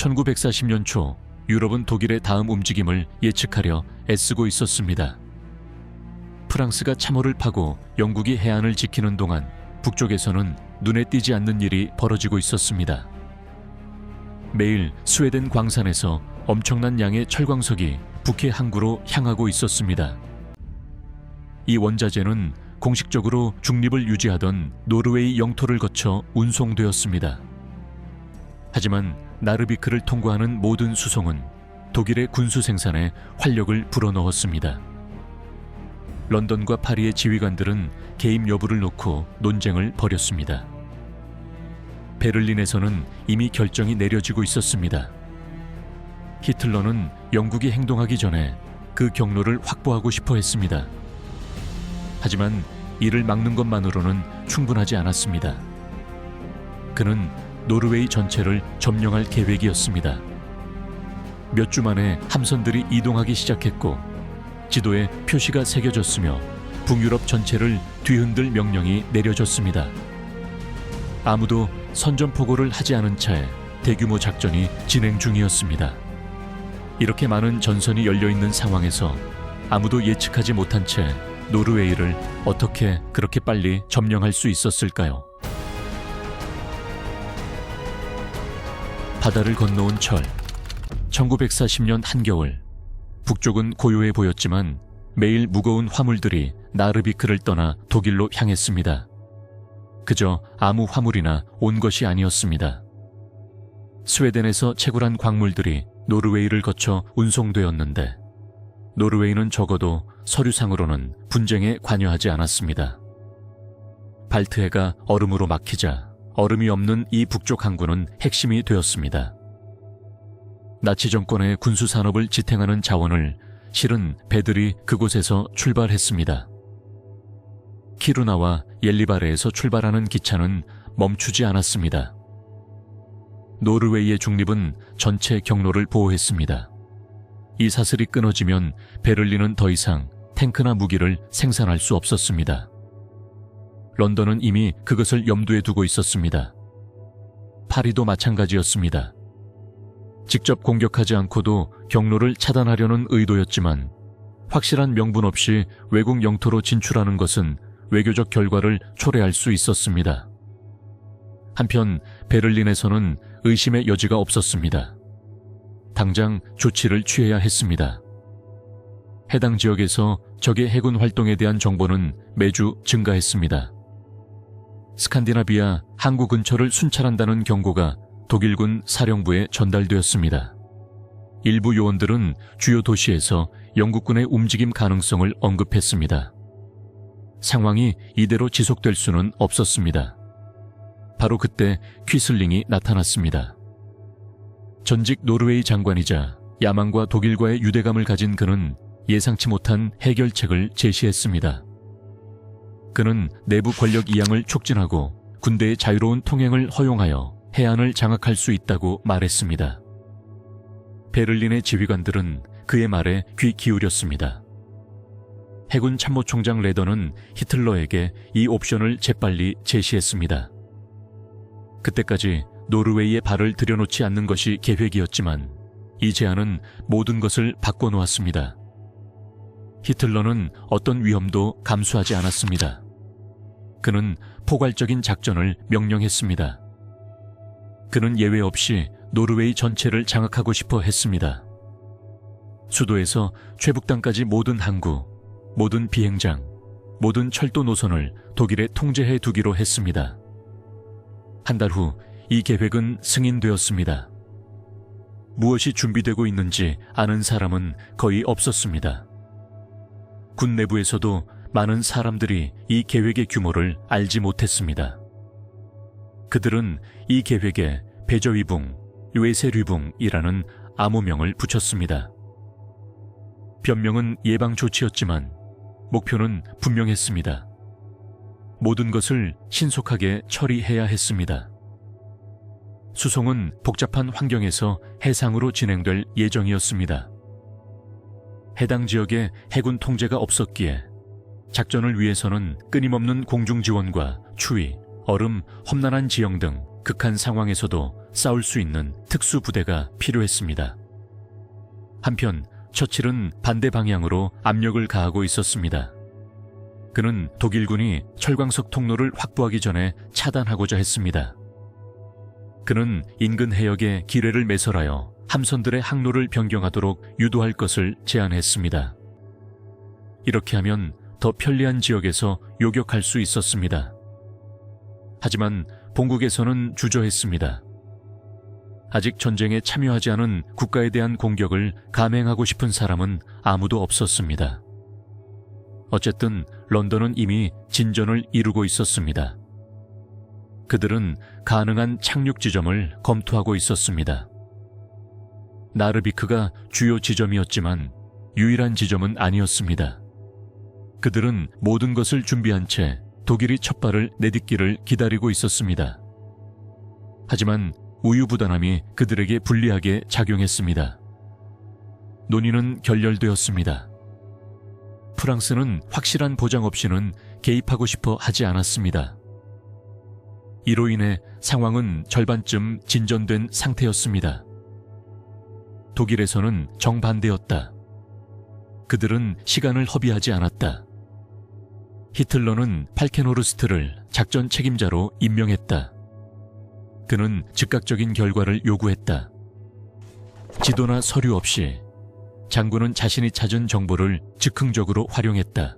1940년 초 유럽은 독일의 다음 움직임을 예측하려 애쓰고 있었습니다. 프랑스가 참호를 파고 영국이 해안을 지키는 동안 북쪽에서는 눈에 띄지 않는 일이 벌어지고 있었습니다. 매일 스웨덴 광산에서 엄청난 양의 철광석이 북해 항구로 향하고 있었습니다. 이 원자재는 공식적으로 중립을 유지하던 노르웨이 영토를 거쳐 운송되었습니다. 하지만 나르비크를 통과하는 모든 수송은 독일의 군수 생산에 활력을 불어넣었습니다. 런던과 파리의 지휘관들은 개입 여부를 놓고 논쟁을 벌였습니다. 베를린에서는 이미 결정이 내려지고 있었습니다. 히틀러는 영국이 행동하기 전에 그 경로를 확보하고 싶어 했습니다. 하지만 이를 막는 것만으로는 충분하지 않았습니다. 그는 노르웨이 전체를 점령할 계획이었습니다. 몇 주 만에 함선들이 이동하기 시작했고 지도에 표시가 새겨졌으며 북유럽 전체를 뒤흔들 명령이 내려졌습니다. 아무도 선전포고를 하지 않은 채 대규모 작전이 진행 중이었습니다. 이렇게 많은 전선이 열려있는 상황에서 아무도 예측하지 못한 채 노르웨이를 어떻게 그렇게 빨리 점령할 수 있었을까요? 바다를 건너온 철. 1940년 한겨울, 북쪽은 고요해 보였지만 매일 무거운 화물들이 나르비크를 떠나 독일로 향했습니다. 그저 아무 화물이나 온 것이 아니었습니다. 스웨덴에서 채굴한 광물들이 노르웨이를 거쳐 운송되었는데 노르웨이는 적어도 서류상으로는 분쟁에 관여하지 않았습니다. 발트해가 얼음으로 막히자 얼음이 없는 이 북쪽 항구는 핵심이 되었습니다. 나치 정권의 군수 산업을 지탱하는 자원을 실은 배들이 그곳에서 출발했습니다. 키루나와 옐리바레에서 출발하는 기차는 멈추지 않았습니다. 노르웨이의 중립은 전체 경로를 보호했습니다. 이 사슬이 끊어지면 베를린은 더 이상 탱크나 무기를 생산할 수 없었습니다. 런던은 이미 그것을 염두에 두고 있었습니다. 파리도 마찬가지였습니다. 직접 공격하지 않고도 경로를 차단하려는 의도였지만 확실한 명분 없이 외국 영토로 진출하는 것은 외교적 결과를 초래할 수 있었습니다. 한편 베를린에서는 의심의 여지가 없었습니다. 당장 조치를 취해야 했습니다. 해당 지역에서 적의 해군 활동에 대한 정보는 매주 증가했습니다. 스칸디나비아 항구 근처를 순찰한다는 경고가 독일군 사령부에 전달되었습니다. 일부 요원들은 주요 도시에서 영국군의 움직임 가능성을 언급했습니다. 상황이 이대로 지속될 수는 없었습니다. 바로 그때 퀴슬링이 나타났습니다. 전직 노르웨이 장관이자 야만과 독일과의 유대감을 가진 그는 예상치 못한 해결책을 제시했습니다. 그는 내부 권력 이양을 촉진하고 군대의 자유로운 통행을 허용하여 해안을 장악할 수 있다고 말했습니다. 베를린의 지휘관들은 그의 말에 귀 기울였습니다. 해군 참모총장 레더는 히틀러에게 이 옵션을 재빨리 제시했습니다. 그때까지 노르웨이에 발을 들여놓지 않는 것이 계획이었지만 이 제안은 모든 것을 바꿔놓았습니다. 히틀러는 어떤 위험도 감수하지 않았습니다. 그는 포괄적인 작전을 명령했습니다. 그는 예외 없이 노르웨이 전체를 장악하고 싶어 했습니다. 수도에서 최북단까지 모든 항구, 모든 비행장, 모든 철도 노선을 독일에 통제해 두기로 했습니다. 한 달 후 이 계획은 승인되었습니다. 무엇이 준비되고 있는지 아는 사람은 거의 없었습니다. 군 내부에서도 많은 사람들이 이 계획의 규모를 알지 못했습니다. 그들은 이 계획에 배저위붕, 외세류붕이라는 암호명을 붙였습니다. 변명은 예방 조치였지만 목표는 분명했습니다. 모든 것을 신속하게 처리해야 했습니다. 수송은 복잡한 환경에서 해상으로 진행될 예정이었습니다. 해당 지역에 해군 통제가 없었기에 작전을 위해서는 끊임없는 공중 지원과 추위, 얼음, 험난한 지형 등 극한 상황에서도 싸울 수 있는 특수 부대가 필요했습니다. 한편 처칠은 반대 방향으로 압력을 가하고 있었습니다. 그는 독일군이 철광석 통로를 확보하기 전에 차단하고자 했습니다. 그는 인근 해역에 기뢰를 매설하여 함선들의 항로를 변경하도록 유도할 것을 제안했습니다. 이렇게 하면 더 편리한 지역에서 요격할 수 있었습니다. 하지만 본국에서는 주저했습니다. 아직 전쟁에 참여하지 않은 국가에 대한 공격을 감행하고 싶은 사람은 아무도 없었습니다. 어쨌든 런던은 이미 진전을 이루고 있었습니다. 그들은 가능한 착륙 지점을 검토하고 있었습니다. 나르비크가 주요 지점이었지만 유일한 지점은 아니었습니다. 그들은 모든 것을 준비한 채 독일이 첫 발을 내딛기를 기다리고 있었습니다. 하지만 우유부단함이 그들에게 불리하게 작용했습니다. 논의는 결렬되었습니다. 프랑스는 확실한 보장 없이는 개입하고 싶어 하지 않았습니다. 이로 인해 상황은 절반쯤 진전된 상태였습니다. 독일에서는 정반대였다. 그들은 시간을 허비하지 않았다. 히틀러는 팔켄호르스트를 작전 책임자로 임명했다. 그는 즉각적인 결과를 요구했다. 지도나 서류 없이 장군은 자신이 찾은 정보를 즉흥적으로 활용했다.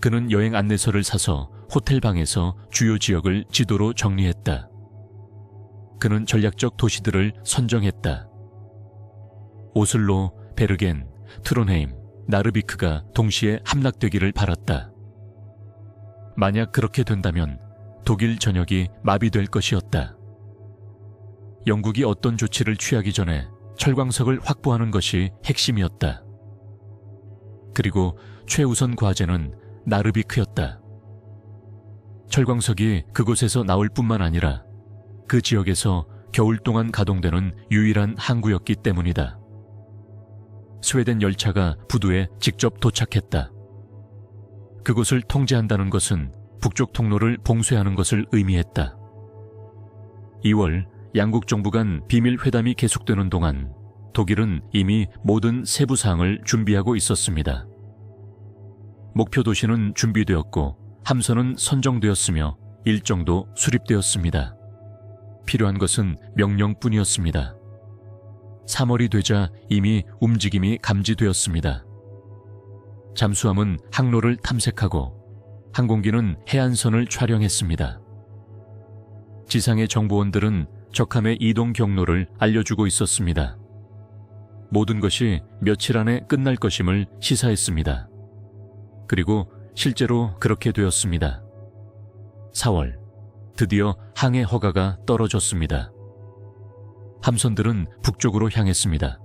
그는 여행 안내서를 사서 호텔 방에서 주요 지역을 지도로 정리했다. 그는 전략적 도시들을 선정했다. 오슬로, 베르겐, 트론헤임, 나르비크가 동시에 함락되기를 바랐다. 만약 그렇게 된다면 독일 전역이 마비될 것이었다. 영국이 어떤 조치를 취하기 전에 철광석을 확보하는 것이 핵심이었다. 그리고 최우선 과제는 나르비크였다. 철광석이 그곳에서 나올 뿐만 아니라 그 지역에서 겨울 동안 가동되는 유일한 항구였기 때문이다. 스웨덴 열차가 부두에 직접 도착했다. 그곳을 통제한다는 것은 북쪽 통로를 봉쇄하는 것을 의미했다. 2월 양국 정부 간 비밀 회담이 계속되는 동안 독일은 이미 모든 세부 사항을 준비하고 있었습니다. 목표 도시는 준비되었고 함선은 선정되었으며 일정도 수립되었습니다. 필요한 것은 명령뿐이었습니다. 3월이 되자 이미 움직임이 감지되었습니다. 잠수함은 항로를 탐색하고 항공기는 해안선을 촬영했습니다. 지상의 정보원들은 적함의 이동 경로를 알려주고 있었습니다. 모든 것이 며칠 안에 끝날 것임을 시사했습니다. 그리고 실제로 그렇게 되었습니다. 4월, 드디어 항해 허가가 떨어졌습니다. 함선들은 북쪽으로 향했습니다.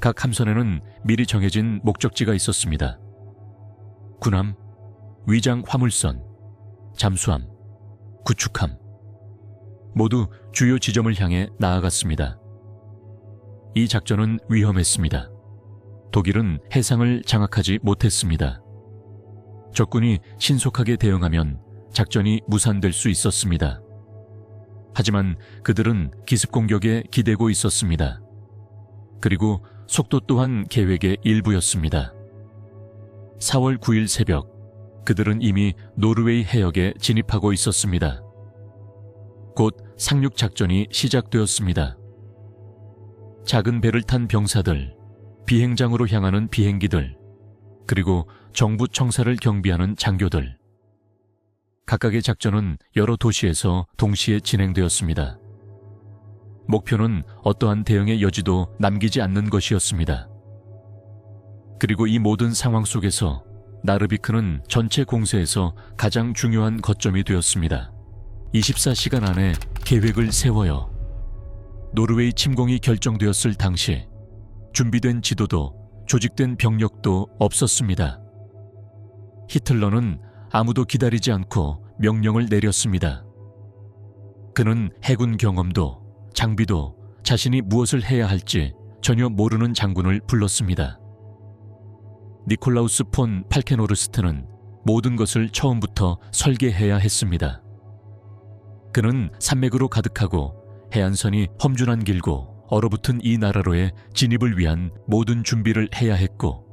각 함선에는 미리 정해진 목적지가 있었습니다. 군함, 위장 화물선, 잠수함, 구축함 모두 주요 지점을 향해 나아갔습니다. 이 작전은 위험했습니다. 독일은 해상을 장악하지 못했습니다. 적군이 신속하게 대응하면 작전이 무산될 수 있었습니다. 하지만 그들은 기습 공격에 기대고 있었습니다. 그리고 속도 또한 계획의 일부였습니다. 4월 9일 새벽, 그들은 이미 노르웨이 해역에 진입하고 있었습니다. 곧 상륙 작전이 시작되었습니다. 작은 배를 탄 병사들, 비행장으로 향하는 비행기들, 그리고 정부 청사를 경비하는 장교들. 각각의 작전은 여러 도시에서 동시에 진행되었습니다. 목표는 어떠한 대응의 여지도 남기지 않는 것이었습니다. 그리고 이 모든 상황 속에서 나르비크는 전체 공세에서 가장 중요한 거점이 되었습니다. 24시간 안에 계획을 세워요. 노르웨이 침공이 결정되었을 당시 준비된 지도도 조직된 병력도 없었습니다. 히틀러는 아무도 기다리지 않고 명령을 내렸습니다. 그는 해군 경험도 장비도 자신이 무엇을 해야 할지 전혀 모르는 장군을 불렀습니다. 니콜라우스 폰 팔켄호르스트는 모든 것을 처음부터 설계해야 했습니다. 그는 산맥으로 가득하고 해안선이 험준한 길고 얼어붙은 이 나라로의 진입을 위한 모든 준비를 해야 했고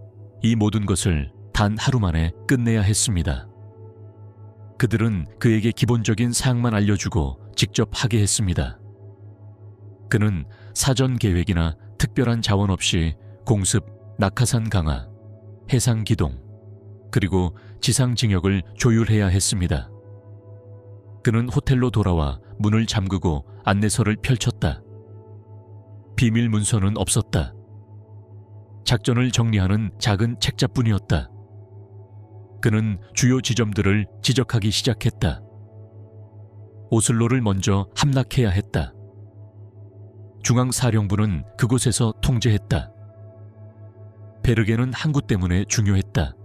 이 모든 것을 단 하루 만에 끝내야 했습니다. 그들은 그에게 기본적인 사항만 알려주고 직접 하게 했습니다. 그는 사전 계획이나 특별한 자원 없이 공습, 낙하산 강화, 해상 기동, 그리고 지상 징역을 조율해야 했습니다. 그는 호텔로 돌아와 문을 잠그고 안내서를 펼쳤다. 비밀 문서는 없었다. 작전을 정리하는 작은 책자뿐이었다. 그는 주요 지점들을 지적하기 시작했다. 오슬로를 먼저 함락해야 했다. 중앙사령부는 그곳에서 통제했다. 베르게는 항구 때문에 중요했다.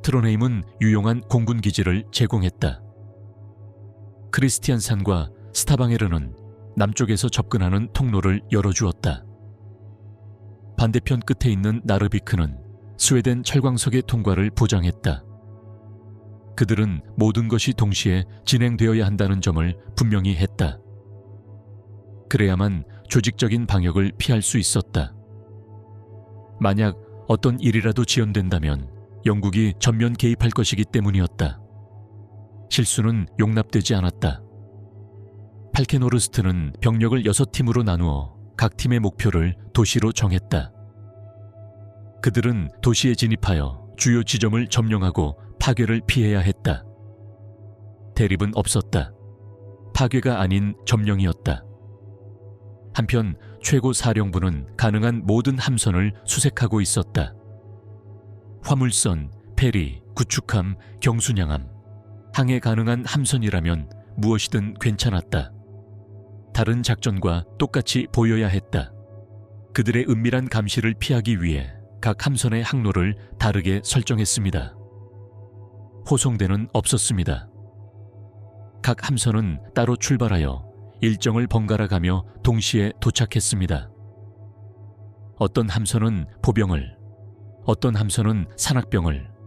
트론헤임은 유용한 공군 기지를 제공했다. 크리스티안산과 스타방에르는 남쪽에서 접근하는 통로를 열어주었다. 반대편 끝에 있는 나르비크는 스웨덴 철광석의 통과를 보장했다. 그들은 모든 것이 동시에 진행되어야 한다는 점을 분명히 했다. 그래야만 조직적인 방역을 피할 수 있었다. 만약 어떤 일이라도 지연된다면 영국이 전면 개입할 것이기 때문이었다. 실수는 용납되지 않았다. 팔케노르스트는 병력을 6팀으로 나누어 각 팀의 목표를 도시로 정했다. 그들은 도시에 진입하여 주요 지점을 점령하고 파괴를 피해야 했다. 대립은 없었다. 파괴가 아닌 점령이었다. 한편 최고 사령부는 가능한 모든 함선을 수색하고 있었다. 화물선, 페리, 구축함, 경순양함, 항해 가능한 함선이라면 무엇이든 괜찮았다. 다른 작전과 똑같이 보여야 했다. 그들의 은밀한 감시를 피하기 위해 각 함선의 항로를 다르게 설정했습니다. 호송대는 없었습니다. 각 함선은 따로 출발하여 일정을 번갈아 가며 동시에 도착했습니다. 어떤 함선은 보병을, 어떤 함선은 산악병을,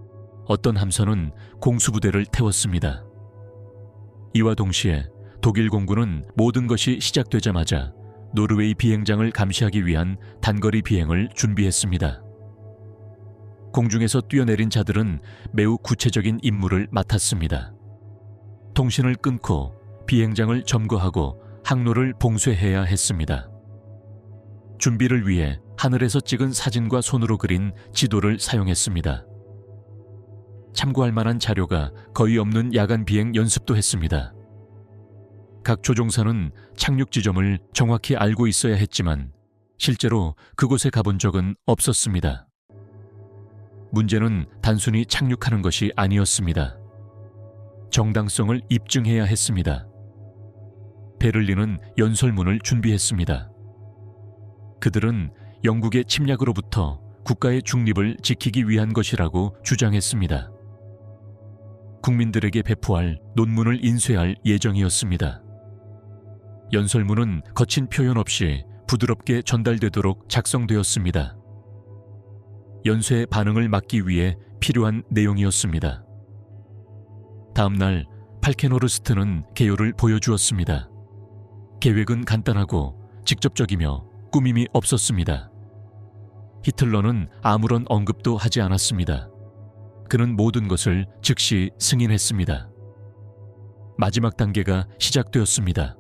어떤 함선은 공수부대를 태웠습니다. 이와 동시에 독일 공군은 모든 것이 시작되자마자 노르웨이 비행장을 감시하기 위한 단거리 비행을 준비했습니다. 공중에서 뛰어내린 자들은 매우 구체적인 임무를 맡았습니다. 통신을 끊고 비행장을 점거하고 항로를 봉쇄해야 했습니다. 준비를 위해 하늘에서 찍은 사진과 손으로 그린 지도를 사용했습니다. 참고할 만한 자료가 거의 없는 야간 비행 연습도 했습니다. 각 조종사는 착륙 지점을 정확히 알고 있어야 했지만 실제로 그곳에 가본 적은 없었습니다. 문제는 단순히 착륙하는 것이 아니었습니다. 정당성을 입증해야 했습니다. 베를린은 연설문을 준비했습니다. 그들은 영국의 침략으로부터 국가의 중립을 지키기 위한 것이라고 주장했습니다. 국민들에게 배포할 논문을 인쇄할 예정이었습니다. 연설문은 거친 표현 없이 부드럽게 전달되도록 작성되었습니다. 연쇄의 반응을 막기 위해 필요한 내용이었습니다. 다음 날 팔케노르스트는 개요를 보여주었습니다. 계획은 간단하고 직접적이며 꾸밈이 없었습니다. 히틀러는 아무런 언급도 하지 않았습니다. 그는 모든 것을 즉시 승인했습니다. 마지막 단계가 시작되었습니다.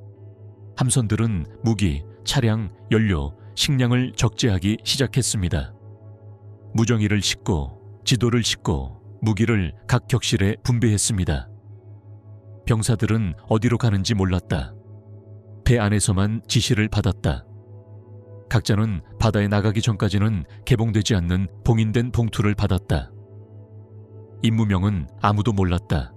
함선들은 무기, 차량, 연료, 식량을 적재하기 시작했습니다. 무정이를 싣고 지도를 싣고 무기를 각 격실에 분배했습니다. 병사들은 어디로 가는지 몰랐다. 배 안에서만 지시를 받았다. 각자는 바다에 나가기 전까지는 개봉되지 않는 봉인된 봉투를 받았다. 임무명은 아무도 몰랐다.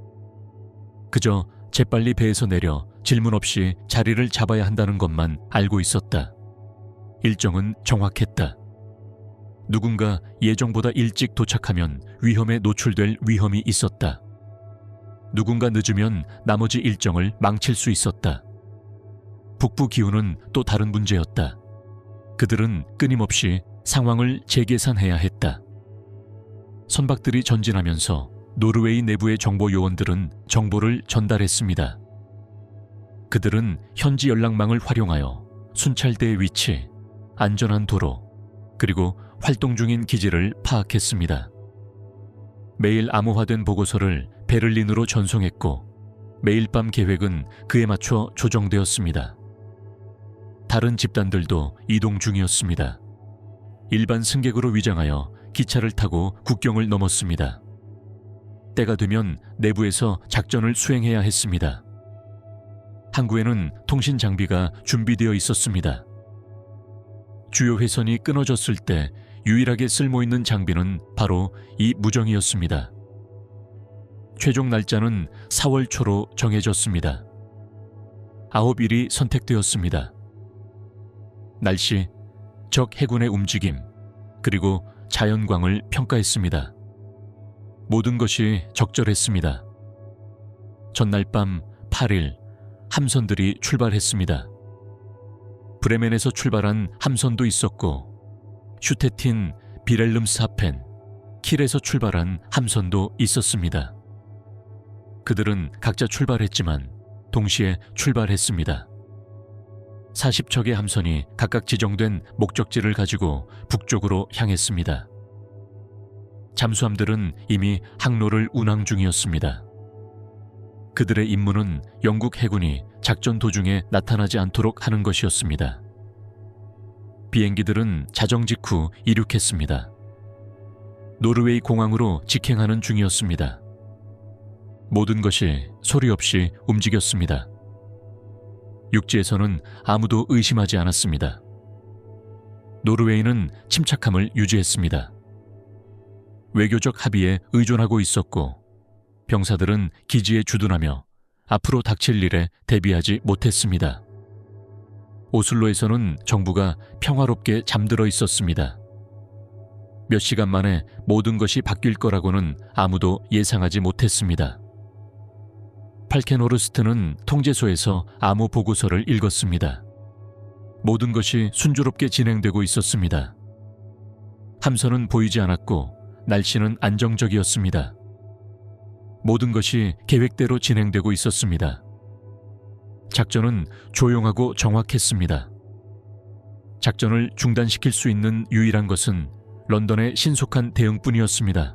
그저 재빨리 배에서 내려 질문 없이 자리를 잡아야 한다는 것만 알고 있었다. 일정은 정확했다. 누군가 예정보다 일찍 도착하면 위험에 노출될 위험이 있었다. 누군가 늦으면 나머지 일정을 망칠 수 있었다. 북부 기후는 또 다른 문제였다. 그들은 끊임없이 상황을 재계산해야 했다. 선박들이 전진하면서 노르웨이 내부의 정보 요원들은 정보를 전달했습니다. 그들은 현지 연락망을 활용하여 순찰대의 위치, 안전한 도로, 그리고 활동 중인 기지를 파악했습니다. 매일 암호화된 보고서를 베를린으로 전송했고 매일 밤 계획은 그에 맞춰 조정되었습니다. 다른 집단들도 이동 중이었습니다. 일반 승객으로 위장하여 기차를 타고 국경을 넘었습니다. 때가 되면 내부에서 작전을 수행해야 했습니다. 항구에는 통신 장비가 준비되어 있었습니다. 주요 회선이 끊어졌을 때 유일하게 쓸모있는 장비는 바로 이 무정이었습니다. 최종 날짜는 4월 초로 정해졌습니다. 9일이 선택되었습니다. 날씨, 적 해군의 움직임, 그리고 자연광을 평가했습니다. 모든 것이 적절했습니다. 전날 밤 8일 함선들이 출발했습니다. 브레멘에서 출발한 함선도 있었고 슈테틴, 비렐름스하펜, 킬에서 출발한 함선도 있었습니다. 그들은 각자 출발했지만 동시에 출발했습니다. 40척의 함선이 각각 지정된 목적지를 가지고 북쪽으로 향했습니다. 잠수함들은 이미 항로를 운항 중이었습니다. 그들의 임무는 영국 해군이 작전 도중에 나타나지 않도록 하는 것이었습니다. 비행기들은 자정 직후 이륙했습니다. 노르웨이 공항으로 직행하는 중이었습니다. 모든 것이 소리 없이 움직였습니다. 육지에서는 아무도 의심하지 않았습니다. 노르웨이는 침착함을 유지했습니다. 외교적 합의에 의존하고 있었고 병사들은 기지에 주둔하며 앞으로 닥칠 일에 대비하지 못했습니다. 오슬로에서는 정부가 평화롭게 잠들어 있었습니다. 몇 시간 만에 모든 것이 바뀔 거라고는 아무도 예상하지 못했습니다. 팔켄호르스트는 통제소에서 암호 보고서를 읽었습니다. 모든 것이 순조롭게 진행되고 있었습니다. 함선은 보이지 않았고 날씨는 안정적이었습니다. 모든 것이 계획대로 진행되고 있었습니다. 작전은 조용하고 정확했습니다. 작전을 중단시킬 수 있는 유일한 것은 런던의 신속한 대응뿐이었습니다.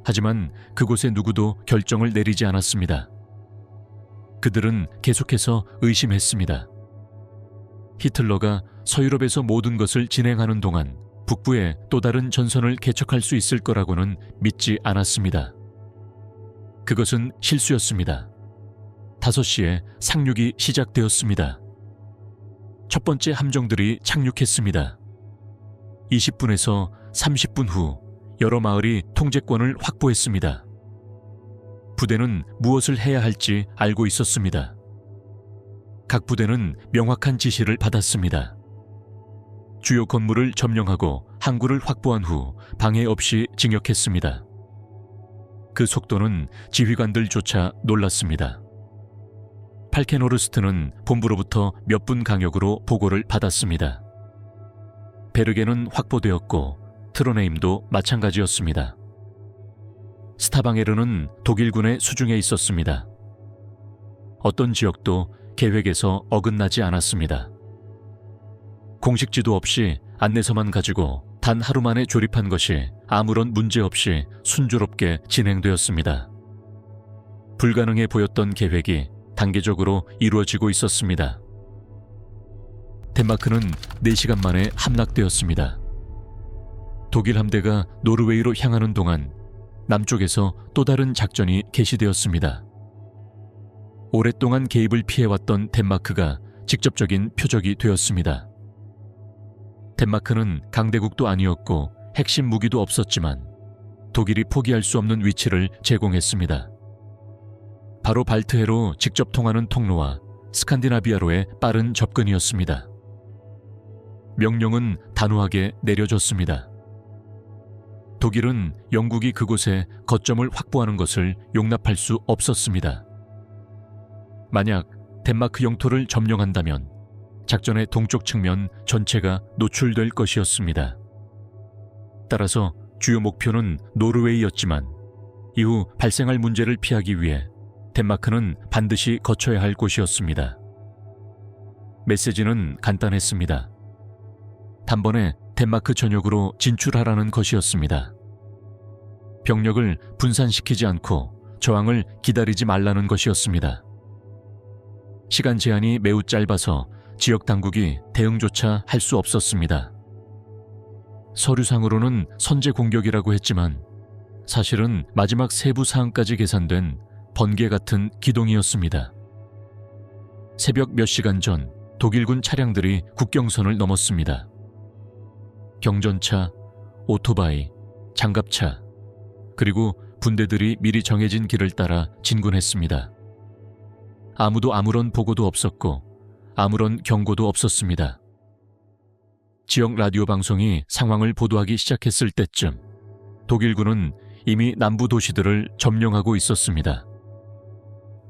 하지만 그곳의 누구도 결정을 내리지 않았습니다. 그들은 계속해서 의심했습니다. 히틀러가 서유럽에서 모든 것을 진행하는 동안 북부에 또 다른 전선을 개척할 수 있을 거라고는 믿지 않았습니다. 그것은 실수였습니다. 5시에 상륙이 시작되었습니다. 첫 번째 함정들이 착륙했습니다. 20분에서 30분 후 여러 마을이 통제권을 확보했습니다. 부대는 무엇을 해야 할지 알고 있었습니다. 각 부대는 명확한 지시를 받았습니다. 주요 건물을 점령하고 항구를 확보한 후 방해 없이 진격했습니다. 그 속도는 지휘관들조차 놀랐습니다. 팔켄호르스트는 본부로부터 몇 분 강역으로 보고를 받았습니다. 베르게는 확보되었고 트로네임도 마찬가지였습니다. 스타방에르는 독일군의 수중에 있었습니다. 어떤 지역도 계획에서 어긋나지 않았습니다. 공식 지도 없이 안내서만 가지고 단 하루 만에 조립한 것이 아무런 문제 없이 순조롭게 진행되었습니다. 불가능해 보였던 계획이 단계적으로 이루어지고 있었습니다. 덴마크는 4시간 만에 함락되었습니다. 독일 함대가 노르웨이로 향하는 동안 남쪽에서 또 다른 작전이 개시되었습니다. 오랫동안 개입을 피해왔던 덴마크가 직접적인 표적이 되었습니다. 덴마크는 강대국도 아니었고 핵심 무기도 없었지만 독일이 포기할 수 없는 위치를 제공했습니다. 바로 발트해로 직접 통하는 통로와 스칸디나비아로의 빠른 접근이었습니다. 명령은 단호하게 내려졌습니다. 독일은 영국이 그곳에 거점을 확보하는 것을 용납할 수 없었습니다. 만약 덴마크 영토를 점령한다면 작전의 동쪽 측면 전체가 노출될 것이었습니다. 따라서 주요 목표는 노르웨이였지만 이후 발생할 문제를 피하기 위해 덴마크는 반드시 거쳐야 할 곳이었습니다. 메시지는 간단했습니다. 단번에 덴마크 전역으로 진출하라는 것이었습니다. 병력을 분산시키지 않고 저항을 기다리지 말라는 것이었습니다. 시간 제한이 매우 짧아서 지역 당국이 대응조차 할 수 없었습니다. 서류상으로는 선제 공격이라고 했지만 사실은 마지막 세부 사항까지 계산된 번개 같은 기동이었습니다. 새벽 몇 시간 전 독일군 차량들이 국경선을 넘었습니다. 경전차, 오토바이, 장갑차, 그리고 군대들이 미리 정해진 길을 따라 진군했습니다. 아무도 아무런 보고도 없었고 아무런 경고도 없었습니다. 지역 라디오 방송이 상황을 보도하기 시작했을 때쯤 독일군은 이미 남부 도시들을 점령하고 있었습니다.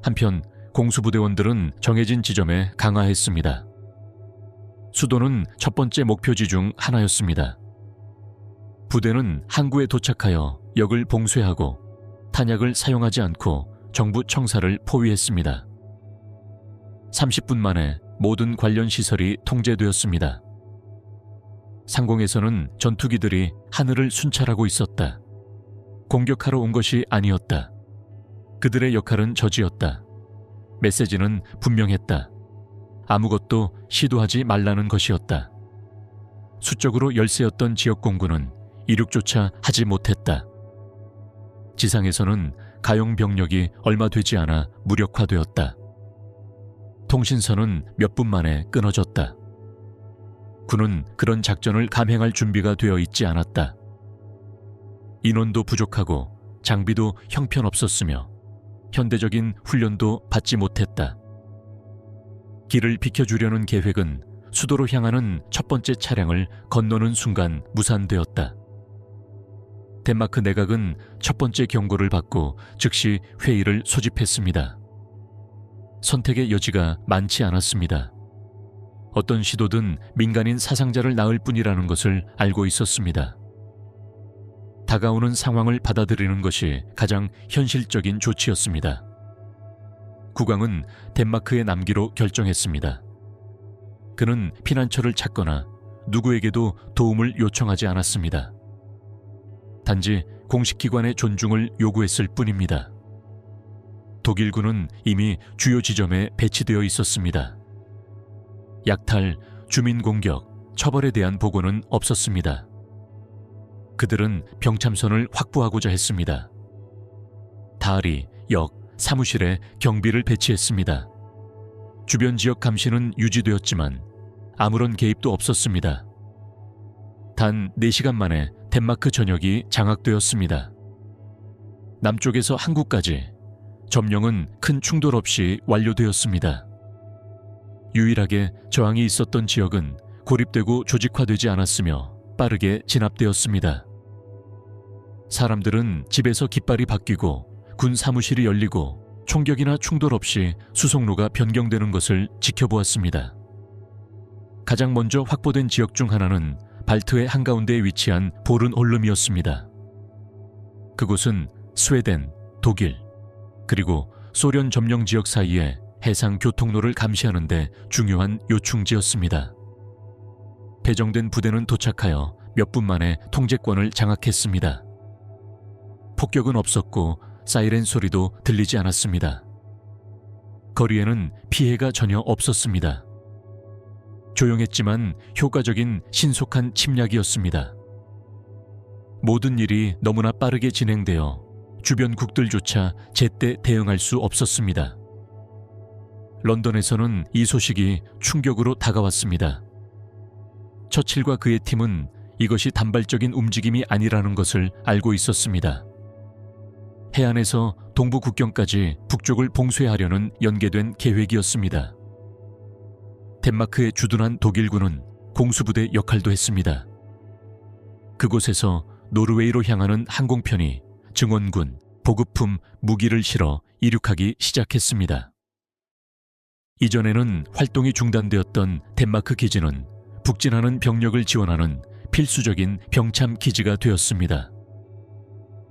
한편 공수부대원들은 정해진 지점에 강화했습니다. 수도는 첫 번째 목표지 중 하나였습니다. 부대는 항구에 도착하여 역을 봉쇄하고 탄약을 사용하지 않고 정부 청사를 포위했습니다. 30분 만에 모든 관련 시설이 통제되었습니다. 상공에서는 전투기들이 하늘을 순찰하고 있었다. 공격하러 온 것이 아니었다. 그들의 역할은 저지였다. 메시지는 분명했다. 아무것도 시도하지 말라는 것이었다. 수적으로 열세였던 지역 공군은 이륙조차 하지 못했다. 지상에서는 가용 병력이 얼마 되지 않아 무력화되었다. 통신선은 몇 분 만에 끊어졌다. 군은 그런 작전을 감행할 준비가 되어 있지 않았다. 인원도 부족하고 장비도 형편없었으며 현대적인 훈련도 받지 못했다. 길을 비켜주려는 계획은 수도로 향하는 첫 번째 차량을 건너는 순간 무산되었다. 덴마크 내각은 첫 번째 경고를 받고 즉시 회의를 소집했습니다. 선택의 여지가 많지 않았습니다. 어떤 시도든 민간인 사상자를 낳을 뿐이라는 것을 알고 있었습니다. 다가오는 상황을 받아들이는 것이 가장 현실적인 조치였습니다. 국왕은 덴마크에 남기로 결정했습니다. 그는 피난처를 찾거나 누구에게도 도움을 요청하지 않았습니다. 단지 공식 기관의 존중을 요구했을 뿐입니다. 독일군은 이미 주요 지점에 배치되어 있었습니다. 약탈, 주민 공격, 처벌에 대한 보고는 없었습니다. 그들은 병참선을 확보하고자 했습니다. 다리, 역, 사무실에 경비를 배치했습니다. 주변 지역 감시는 유지되었지만 아무런 개입도 없었습니다. 단 4시간 만에 덴마크 전역이 장악되었습니다. 남쪽에서 한국까지 점령은 큰 충돌 없이 완료되었습니다. 유일하게 저항이 있었던 지역은 고립되고 조직화되지 않았으며 빠르게 진압되었습니다. 사람들은 집에서 깃발이 바뀌고 군 사무실이 열리고 총격이나 충돌 없이 수송로가 변경되는 것을 지켜보았습니다. 가장 먼저 확보된 지역 중 하나는 발트의 한가운데에 위치한 보른홀름이었습니다. 그곳은 스웨덴, 독일, 그리고 소련 점령 지역 사이에 해상 교통로를 감시하는 데 중요한 요충지였습니다. 배정된 부대는 도착하여 몇 분 만에 통제권을 장악했습니다. 폭격은 없었고 사이렌 소리도 들리지 않았습니다. 거리에는 피해가 전혀 없었습니다. 조용했지만 효과적인 신속한 침략이었습니다. 모든 일이 너무나 빠르게 진행되어 주변국들조차 제때 대응할 수 없었습니다. 런던에서는 이 소식이 충격으로 다가왔습니다. 처칠과 그의 팀은 이것이 단발적인 움직임이 아니라는 것을 알고 있었습니다. 해안에서 동부 국경까지 북쪽을 봉쇄하려는 연계된 계획이었습니다. 덴마크에 주둔한 독일군은 공수부대 역할도 했습니다. 그곳에서 노르웨이로 향하는 항공편이 증원군, 보급품, 무기를 실어 이륙하기 시작했습니다. 이전에는 활동이 중단되었던 덴마크 기지는 북진하는 병력을 지원하는 필수적인 병참 기지가 되었습니다.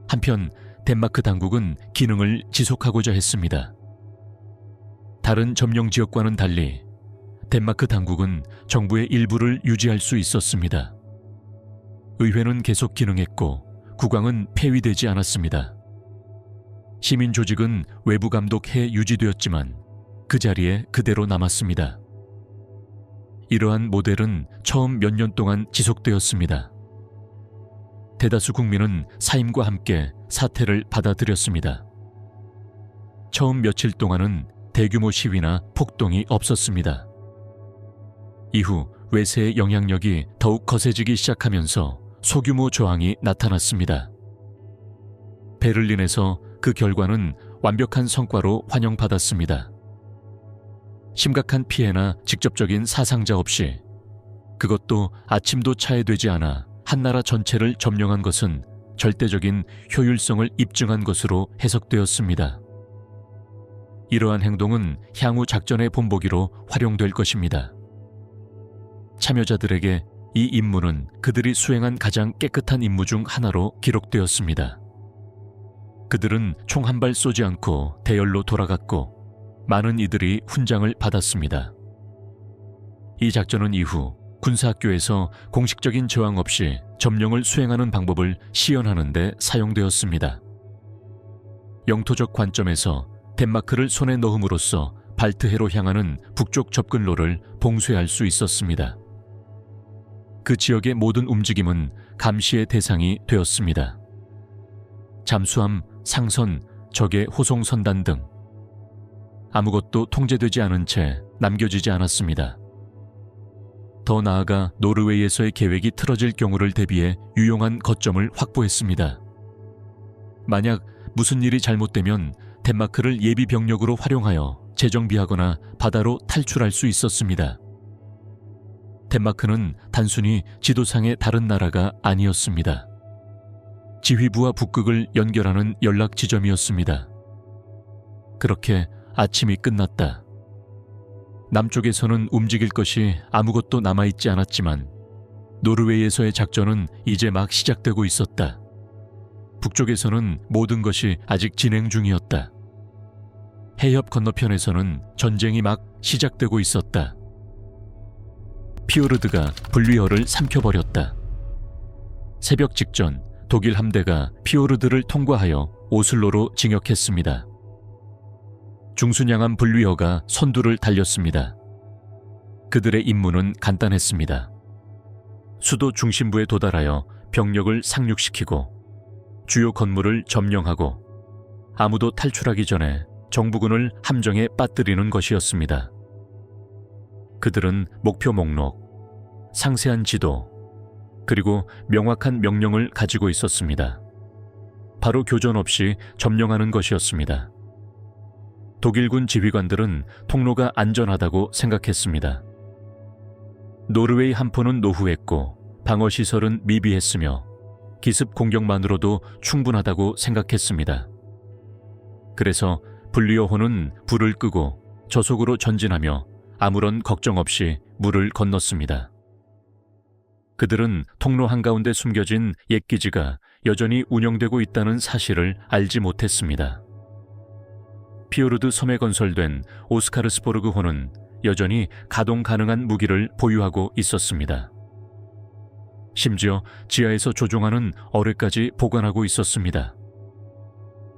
한편 덴마크 당국은 기능을 지속하고자 했습니다. 다른 점령 지역과는 달리 덴마크 당국은 정부의 일부를 유지할 수 있었습니다. 의회는 계속 기능했고 국왕은 폐위되지 않았습니다. 시민 조직은 외부 감독해 유지되었지만 그 자리에 그대로 남았습니다. 이러한 모델은 처음 몇 년 동안 지속되었습니다. 대다수 국민은 사임과 함께 사태를 받아들였습니다. 처음 며칠 동안은 대규모 시위나 폭동이 없었습니다. 이후 외세의 영향력이 더욱 거세지기 시작하면서 소규모 저항이 나타났습니다. 베를린에서 그 결과는 완벽한 성과로 환영받았습니다. 심각한 피해나 직접적인 사상자 없이, 그것도 아침도 차에되지 않아 한나라 전체를 점령한 것은 절대적인 효율성을 입증한 것으로 해석되었습니다. 이러한 행동은 향후 작전의 본보기로 활용될 것입니다. 참여자들에게 이 임무는 그들이 수행한 가장 깨끗한 임무 중 하나로 기록되었습니다. 그들은 총 한 발 쏘지 않고 대열로 돌아갔고 많은 이들이 훈장을 받았습니다. 이 작전은 이후 군사학교에서 공식적인 저항 없이 점령을 수행하는 방법을 시연하는 데 사용되었습니다. 영토적 관점에서 덴마크를 손에 넣음으로써 발트해로 향하는 북쪽 접근로를 봉쇄할 수 있었습니다. 그 지역의 모든 움직임은 감시의 대상이 되었습니다. 잠수함, 상선, 적의 호송선단 등 아무것도 통제되지 않은 채 남겨지지 않았습니다. 더 나아가 노르웨이에서의 계획이 틀어질 경우를 대비해 유용한 거점을 확보했습니다. 만약 무슨 일이 잘못되면 덴마크를 예비 병력으로 활용하여 재정비하거나 바다로 탈출할 수 있었습니다. 덴마크는 단순히 지도상의 다른 나라가 아니었습니다. 지휘부와 북극을 연결하는 연락 지점이었습니다. 그렇게 아침이 끝났다. 남쪽에서는 움직일 것이 아무것도 남아있지 않았지만 노르웨이에서의 작전은 이제 막 시작되고 있었다. 북쪽에서는 모든 것이 아직 진행 중이었다. 해협 건너편에서는 전쟁이 막 시작되고 있었다. 피오르드가 분리허를 삼켜버렸다. 새벽 직전 독일 함대가 피오르드를 통과하여 오슬로로 진격했습니다. 중순양함 분리허가 선두를 달렸습니다. 그들의 임무는 간단했습니다. 수도 중심부에 도달하여 병력을 상륙시키고 주요 건물을 점령하고 아무도 탈출하기 전에 정부군을 함정에 빠뜨리는 것이었습니다. 그들은 목표 목록, 상세한 지도, 그리고 명확한 명령을 가지고 있었습니다. 바로 교전 없이 점령하는 것이었습니다. 독일군 지휘관들은 통로가 안전하다고 생각했습니다. 노르웨이 함포는 노후했고 방어시설은 미비했으며 기습 공격만으로도 충분하다고 생각했습니다. 그래서 분리어호는 불을 끄고 저속으로 전진하며 아무런 걱정 없이 물을 건넜습니다. 그들은 통로 한가운데 숨겨진 옛 기지가 여전히 운영되고 있다는 사실을 알지 못했습니다. 피오르드 섬에 건설된 오스카르스보르그호는 여전히 가동 가능한 무기를 보유하고 있었습니다. 심지어 지하에서 조종하는 어뢰까지 보관하고 있었습니다.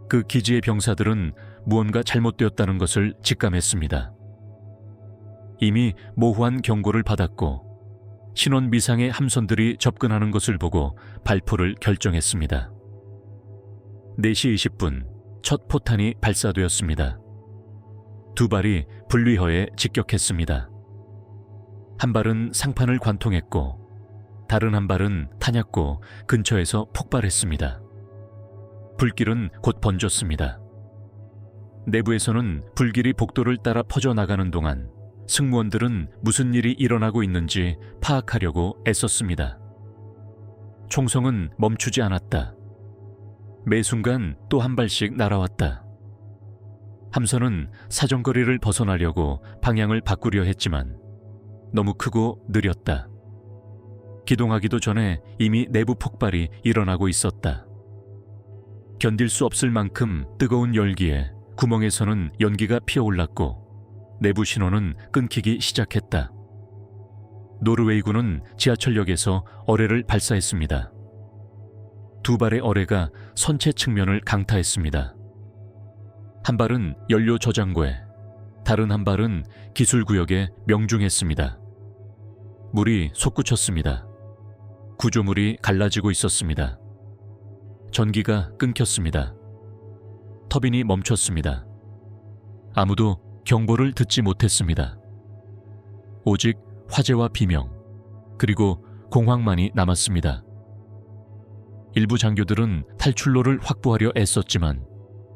그 기지의 병사들은 무언가 잘못되었다는 것을 직감했습니다. 이미 모호한 경고를 받았고 신원 미상의 함선들이 접근하는 것을 보고 발포를 결정했습니다. 4시 20분 첫 포탄이 발사되었습니다. 두 발이 분리허에 직격했습니다. 한 발은 상판을 관통했고 다른 한 발은 타냐고 근처에서 폭발했습니다. 불길은 곧 번졌습니다. 내부에서는 불길이 복도를 따라 퍼져나가는 동안 승무원들은 무슨 일이 일어나고 있는지 파악하려고 애썼습니다. 총성은 멈추지 않았다. 매 순간 또 한 발씩 날아왔다. 함선은 사정거리를 벗어나려고 방향을 바꾸려 했지만 너무 크고 느렸다. 기동하기도 전에 이미 내부 폭발이 일어나고 있었다. 견딜 수 없을 만큼 뜨거운 열기에 구멍에서는 연기가 피어올랐고 내부 신호는 끊기기 시작했다. 노르웨이군은 지하철역에서 어뢰를 발사했습니다. 두 발의 어뢰가 선체 측면을 강타했습니다. 한 발은 연료 저장고에, 다른 한 발은 기술구역에 명중했습니다. 물이 솟구쳤습니다. 구조물이 갈라지고 있었습니다. 전기가 끊겼습니다. 터빈이 멈췄습니다. 아무도 경보를 듣지 못했습니다. 오직 화재와 비명, 그리고 공황만이 남았습니다. 일부 장교들은 탈출로를 확보하려 애썼지만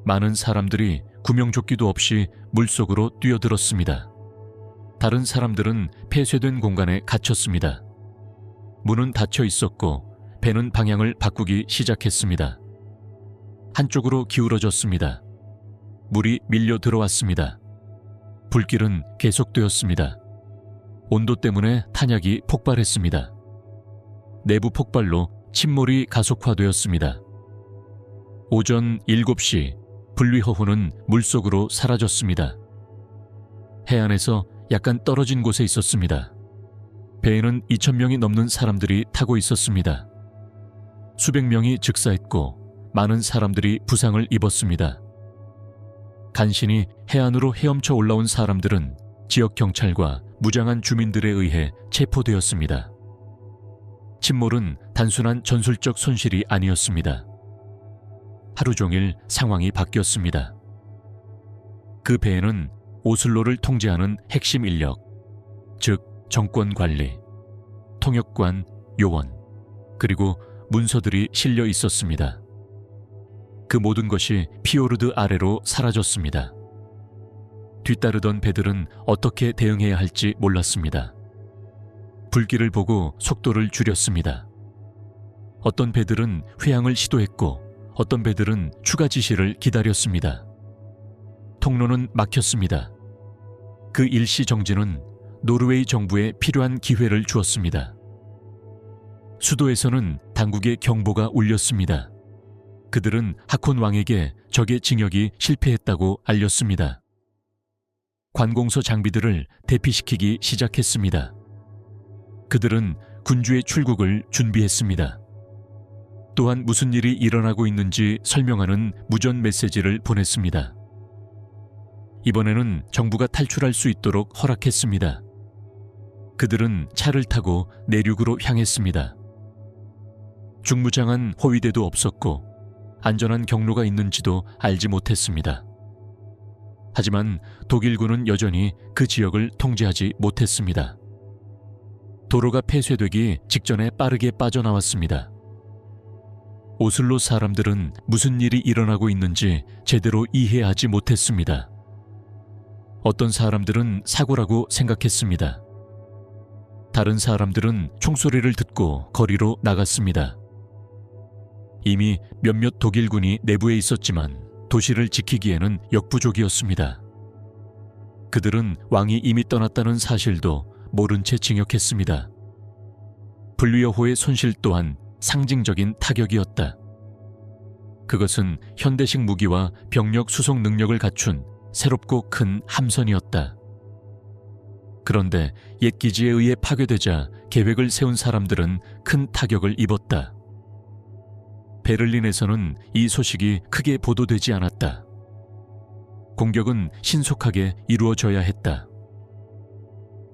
많은 사람들이 구명조끼도 없이 물속으로 뛰어들었습니다. 다른 사람들은 폐쇄된 공간에 갇혔습니다. 문은 닫혀 있었고 배는 방향을 바꾸기 시작했습니다. 한쪽으로 기울어졌습니다. 물이 밀려 들어왔습니다. 불길은 계속되었습니다. 온도 때문에 탄약이 폭발했습니다. 내부 폭발로 침몰이 가속화되었습니다. 오전 7시 분리허후는 물속으로 사라졌습니다. 해안에서 약간 떨어진 곳에 있었습니다. 배에는 2,000명이 넘는 사람들이 타고 있었습니다. 수백 명이 즉사했고 많은 사람들이 부상을 입었습니다. 간신히 해안으로 헤엄쳐 올라온 사람들은 지역 경찰과 무장한 주민들에 의해 체포되었습니다. 침몰은 단순한 전술적 손실이 아니었습니다. 하루 종일 상황이 바뀌었습니다. 그 배에는 오슬로를 통제하는 핵심 인력, 즉 정권 관리, 통역관, 요원, 그리고 문서들이 실려 있었습니다. 그 모든 것이 피오르드 아래로 사라졌습니다. 뒤따르던 배들은 어떻게 대응해야 할지 몰랐습니다. 불길을 보고 속도를 줄였습니다. 어떤 배들은 회항을 시도했고 어떤 배들은 추가 지시를 기다렸습니다. 통로는 막혔습니다. 그 일시 정지는 노르웨이 정부에 필요한 기회를 주었습니다. 수도에서는 당국의 경보가 울렸습니다. 그들은 하콘 왕에게 적의 징역이 실패했다고 알렸습니다. 관공서 장비들을 대피시키기 시작했습니다. 그들은 군주의 출국을 준비했습니다. 또한 무슨 일이 일어나고 있는지 설명하는 무전 메시지를 보냈습니다. 이번에는 정부가 탈출할 수 있도록 허락했습니다. 그들은 차를 타고 내륙으로 향했습니다. 중무장한 호위대도 없었고 안전한 경로가 있는지도 알지 못했습니다. 하지만 독일군은 여전히 그 지역을 통제하지 못했습니다. 도로가 폐쇄되기 직전에 빠르게 빠져나왔습니다. 오슬로 사람들은 무슨 일이 일어나고 있는지 제대로 이해하지 못했습니다. 어떤 사람들은 사고라고 생각했습니다. 다른 사람들은 총소리를 듣고 거리로 나갔습니다. 이미 몇몇 독일군이 내부에 있었지만 도시를 지키기에는 역부족이었습니다. 그들은 왕이 이미 떠났다는 사실도 모른 채 징역했습니다. 분리여호의 손실 또한 상징적인 타격이었다. 그것은 현대식 무기와 병력 수송 능력을 갖춘 새롭고 큰 함선이었다. 그런데 옛 기지에 의해 파괴되자 계획을 세운 사람들은 큰 타격을 입었다. 베를린에서는 이 소식이 크게 보도되지 않았다. 공격은 신속하게 이루어져야 했다.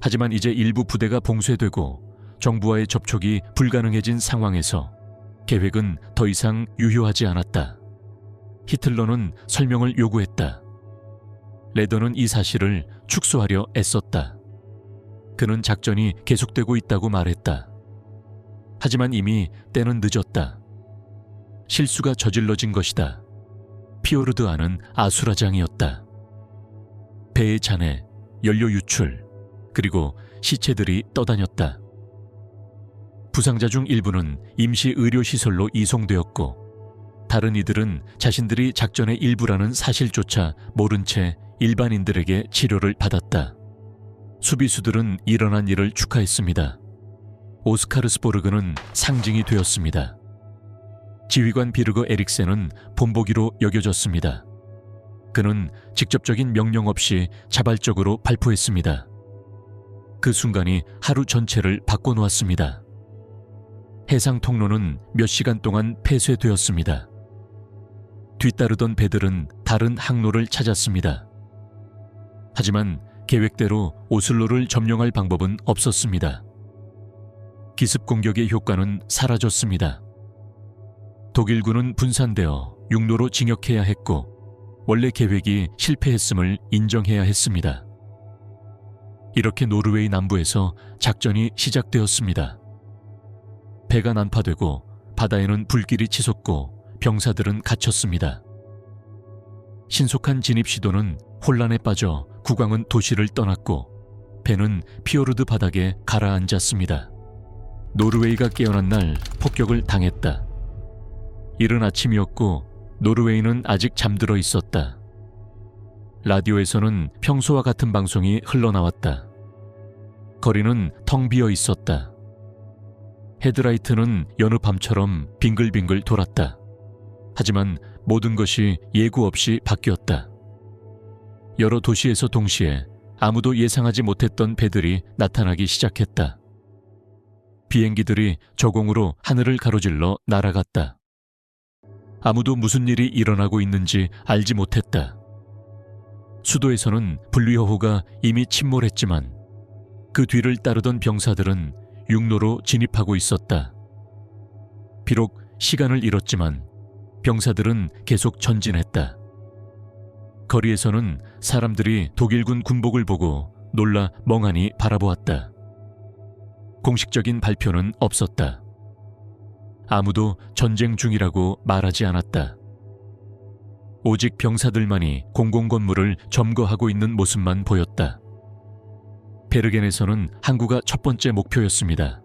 하지만 이제 일부 부대가 봉쇄되고 정부와의 접촉이 불가능해진 상황에서 계획은 더 이상 유효하지 않았다. 히틀러는 설명을 요구했다. 레더는 이 사실을 축소하려 애썼다. 그는 작전이 계속되고 있다고 말했다. 하지만 이미 때는 늦었다. 실수가 저질러진 것이다. 피오르드아는 아수라장이었다. 배의 잔해, 연료 유출, 그리고 시체들이 떠다녔다. 부상자 중 일부는 임시 의료시설로 이송되었고 다른 이들은 자신들이 작전의 일부라는 사실조차 모른 채 일반인들에게 치료를 받았다. 수비수들은 일어난 일을 축하했습니다. 오스카르스보르그는 상징이 되었습니다. 지휘관 비르거 에릭센은 본보기로 여겨졌습니다. 그는 직접적인 명령 없이 자발적으로 발포했습니다. 그 순간이 하루 전체를 바꿔놓았습니다. 해상 통로는 몇 시간 동안 폐쇄되었습니다. 뒤따르던 배들은 다른 항로를 찾았습니다. 하지만 계획대로 오슬로를 점령할 방법은 없었습니다. 기습 공격의 효과는 사라졌습니다. 독일군은 분산되어 육로로 진격해야 했고 원래 계획이 실패했음을 인정해야 했습니다. 이렇게 노르웨이 남부에서 작전이 시작되었습니다. 배가 난파되고 바다에는 불길이 치솟고 병사들은 갇혔습니다. 신속한 진입 시도는 혼란에 빠져 국왕은 도시를 떠났고 배는 피오르드 바닥에 가라앉았습니다. 노르웨이가 깨어난 날 폭격을 당했다. 이른 아침이었고 노르웨이는 아직 잠들어 있었다. 라디오에서는 평소와 같은 방송이 흘러나왔다. 거리는 텅 비어 있었다. 헤드라이트는 여느 밤처럼 빙글빙글 돌았다. 하지만 모든 것이 예고 없이 바뀌었다. 여러 도시에서 동시에 아무도 예상하지 못했던 배들이 나타나기 시작했다. 비행기들이 저공으로 하늘을 가로질러 날아갔다. 아무도 무슨 일이 일어나고 있는지 알지 못했다. 수도에서는 분리호호가 이미 침몰했지만 그 뒤를 따르던 병사들은 육로로 진입하고 있었다. 비록 시간을 잃었지만 병사들은 계속 전진했다. 거리에서는 사람들이 독일군 군복을 보고 놀라 멍하니 바라보았다. 공식적인 발표는 없었다. 아무도 전쟁 중이라고 말하지 않았다. 오직 병사들만이 공공건물을 점거하고 있는 모습만 보였다. 베르겐에서는 항구가 첫 번째 목표였습니다.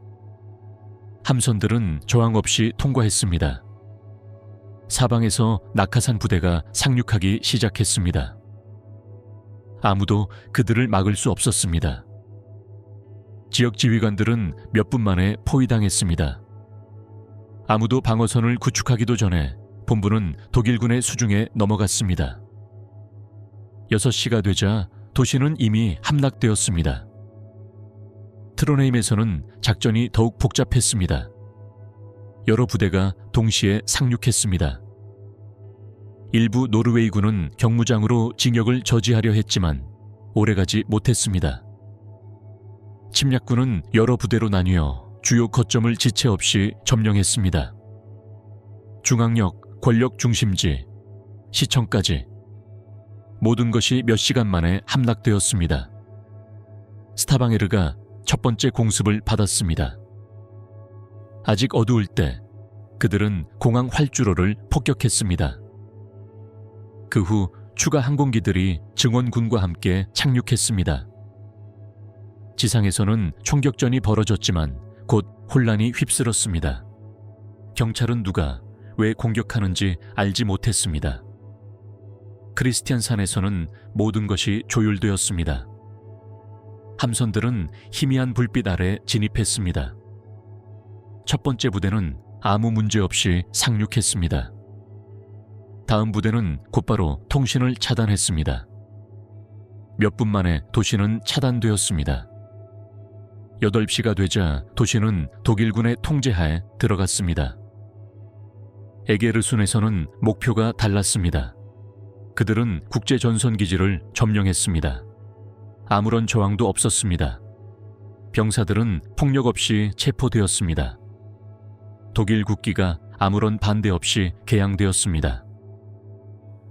함선들은 저항 없이 통과했습니다. 사방에서 낙하산 부대가 상륙하기 시작했습니다. 아무도 그들을 막을 수 없었습니다. 지역 지휘관들은 몇 분 만에 포위당했습니다. 아무도 방어선을 구축하기도 전에 본부는 독일군의 수중에 넘어갔습니다. 6시가 되자 도시는 이미 함락되었습니다. 트로네임에서는 작전이 더욱 복잡했습니다. 여러 부대가 동시에 상륙했습니다. 일부 노르웨이군은 경무장으로 진격을 저지하려 했지만 오래가지 못했습니다. 침략군은 여러 부대로 나뉘어 주요 거점을 지체 없이 점령했습니다. 중앙역, 권력 중심지, 시청까지 모든 것이 몇 시간 만에 함락되었습니다. 스타방에르가 첫 번째 공습을 받았습니다. 아직 어두울 때 그들은 공항 활주로를 폭격했습니다. 그 후 추가 항공기들이 증원군과 함께 착륙했습니다. 지상에서는 총격전이 벌어졌지만 곧 혼란이 휩쓸었습니다. 경찰은 누가 왜 공격하는지 알지 못했습니다. 크리스티안산에서는 모든 것이 조율되었습니다. 함선들은 희미한 불빛 아래 진입했습니다. 첫 번째 부대는 아무 문제 없이 상륙했습니다. 다음 부대는 곧바로 통신을 차단했습니다. 몇 분 만에 도시는 차단되었습니다. 8시가 되자 도시는 독일군의 통제하에 들어갔습니다. 에게르순에서는 목표가 달랐습니다. 그들은 국제전선기지를 점령했습니다. 아무런 저항도 없었습니다. 병사들은 폭력 없이 체포되었습니다. 독일 국기가 아무런 반대 없이 개양되었습니다.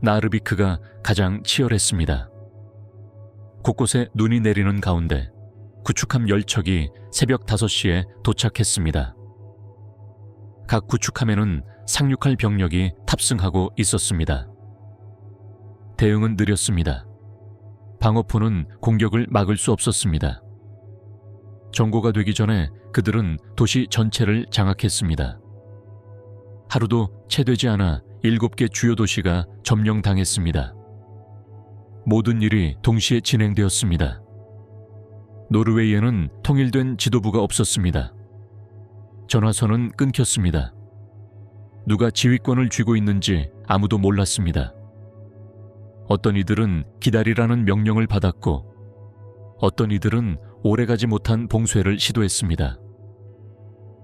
나르비크가 가장 치열했습니다. 곳곳에 눈이 내리는 가운데 구축함 10척이 새벽 5시에 도착했습니다. 각 구축함에는 상륙할 병력이 탑승하고 있었습니다. 대응은 느렸습니다. 방어포는 공격을 막을 수 없었습니다. 정고가 되기 전에 그들은 도시 전체를 장악했습니다. 하루도 채 되지 않아 7개 주요 도시가 점령당했습니다. 모든 일이 동시에 진행되었습니다. 노르웨이에는 통일된 지도부가 없었습니다. 전화선은 끊겼습니다. 누가 지휘권을 쥐고 있는지 아무도 몰랐습니다. 어떤 이들은 기다리라는 명령을 받았고 어떤 이들은 오래가지 못한 봉쇄를 시도했습니다.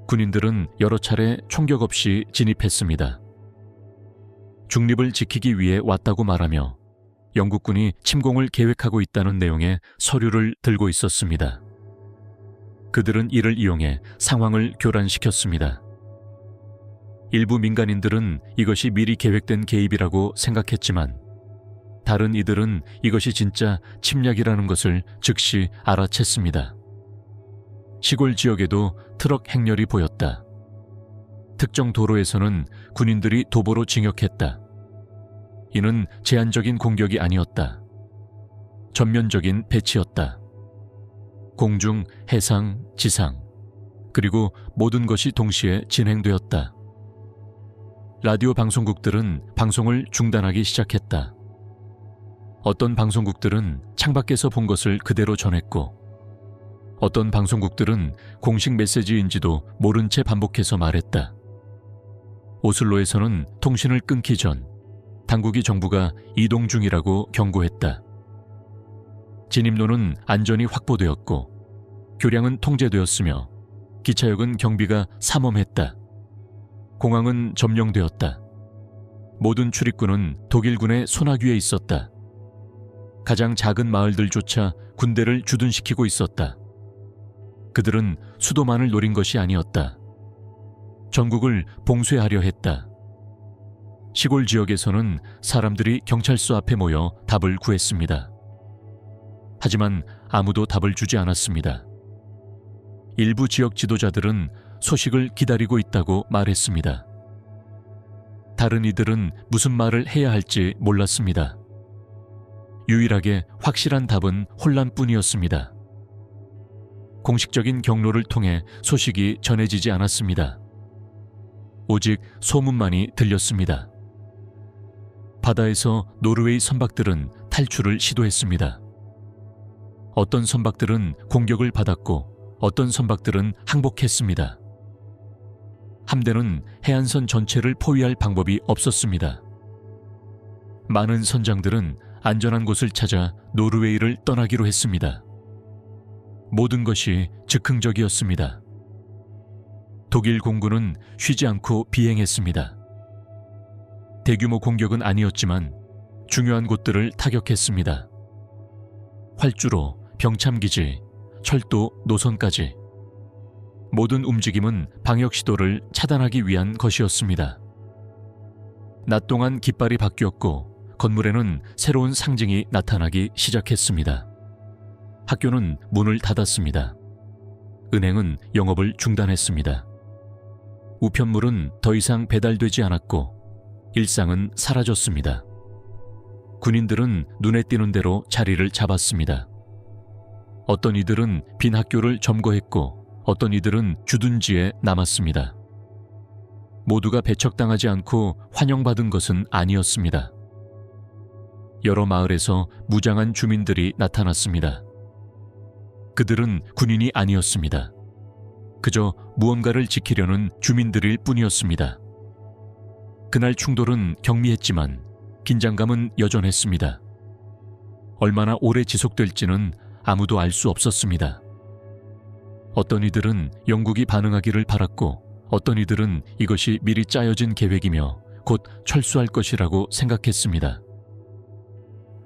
군인들은 여러 차례 총격 없이 진입했습니다. 중립을 지키기 위해 왔다고 말하며 영국군이 침공을 계획하고 있다는 내용의 서류를 들고 있었습니다. 그들은 이를 이용해 상황을 교란시켰습니다. 일부 민간인들은 이것이 미리 계획된 개입이라고 생각했지만 다른 이들은 이것이 진짜 침략이라는 것을 즉시 알아챘습니다. 시골 지역에도 트럭 행렬이 보였다. 특정 도로에서는 군인들이 도보로 진격했다. 이는 제한적인 공격이 아니었다. 전면적인 배치였다. 공중, 해상, 지상, 그리고 모든 것이 동시에 진행되었다. 라디오 방송국들은 방송을 중단하기 시작했다. 어떤 방송국들은 창밖에서 본 것을 그대로 전했고 어떤 방송국들은 공식 메시지인지도 모른 채 반복해서 말했다. 오슬로에서는 통신을 끊기 전 당국이 정부가 이동 중이라고 경고했다. 진입로는 안전이 확보되었고 교량은 통제되었으며 기차역은 경비가 삼엄했다. 공항은 점령되었다. 모든 출입구는 독일군의 손아귀에 있었다. 가장 작은 마을들조차 군대를 주둔시키고 있었다. 그들은 수도만을 노린 것이 아니었다. 전국을 봉쇄하려 했다. 시골 지역에서는 사람들이 경찰서 앞에 모여 답을 구했습니다. 하지만 아무도 답을 주지 않았습니다. 일부 지역 지도자들은 소식을 기다리고 있다고 말했습니다. 다른 이들은 무슨 말을 해야 할지 몰랐습니다. 유일하게 확실한 답은 혼란뿐이었습니다. 공식적인 경로를 통해 소식이 전해지지 않았습니다. 오직 소문만이 들렸습니다. 바다에서 노르웨이 선박들은 탈출을 시도했습니다. 어떤 선박들은 공격을 받았고 어떤 선박들은 항복했습니다. 함대는 해안선 전체를 포위할 방법이 없었습니다. 많은 선장들은 안전한 곳을 찾아 노르웨이를 떠나기로 했습니다. 모든 것이 즉흥적이었습니다. 독일 공군은 쉬지 않고 비행했습니다. 대규모 공격은 아니었지만 중요한 곳들을 타격했습니다. 활주로, 병참기지, 철도, 노선까지 모든 움직임은 방역 시도를 차단하기 위한 것이었습니다. 낮 동안 깃발이 바뀌었고 건물에는 새로운 상징이 나타나기 시작했습니다. 학교는 문을 닫았습니다. 은행은 영업을 중단했습니다. 우편물은 더 이상 배달되지 않았고 일상은 사라졌습니다. 군인들은 눈에 띄는 대로 자리를 잡았습니다. 어떤 이들은 빈 학교를 점거했고 어떤 이들은 주둔지에 남았습니다. 모두가 배척당하지 않고 환영받은 것은 아니었습니다. 여러 마을에서 무장한 주민들이 나타났습니다. 그들은 군인이 아니었습니다. 그저 무언가를 지키려는 주민들일 뿐이었습니다. 그날 충돌은 경미했지만 긴장감은 여전했습니다. 얼마나 오래 지속될지는 아무도 알 수 없었습니다. 어떤 이들은 영국이 반응하기를 바랐고 어떤 이들은 이것이 미리 짜여진 계획이며 곧 철수할 것이라고 생각했습니다.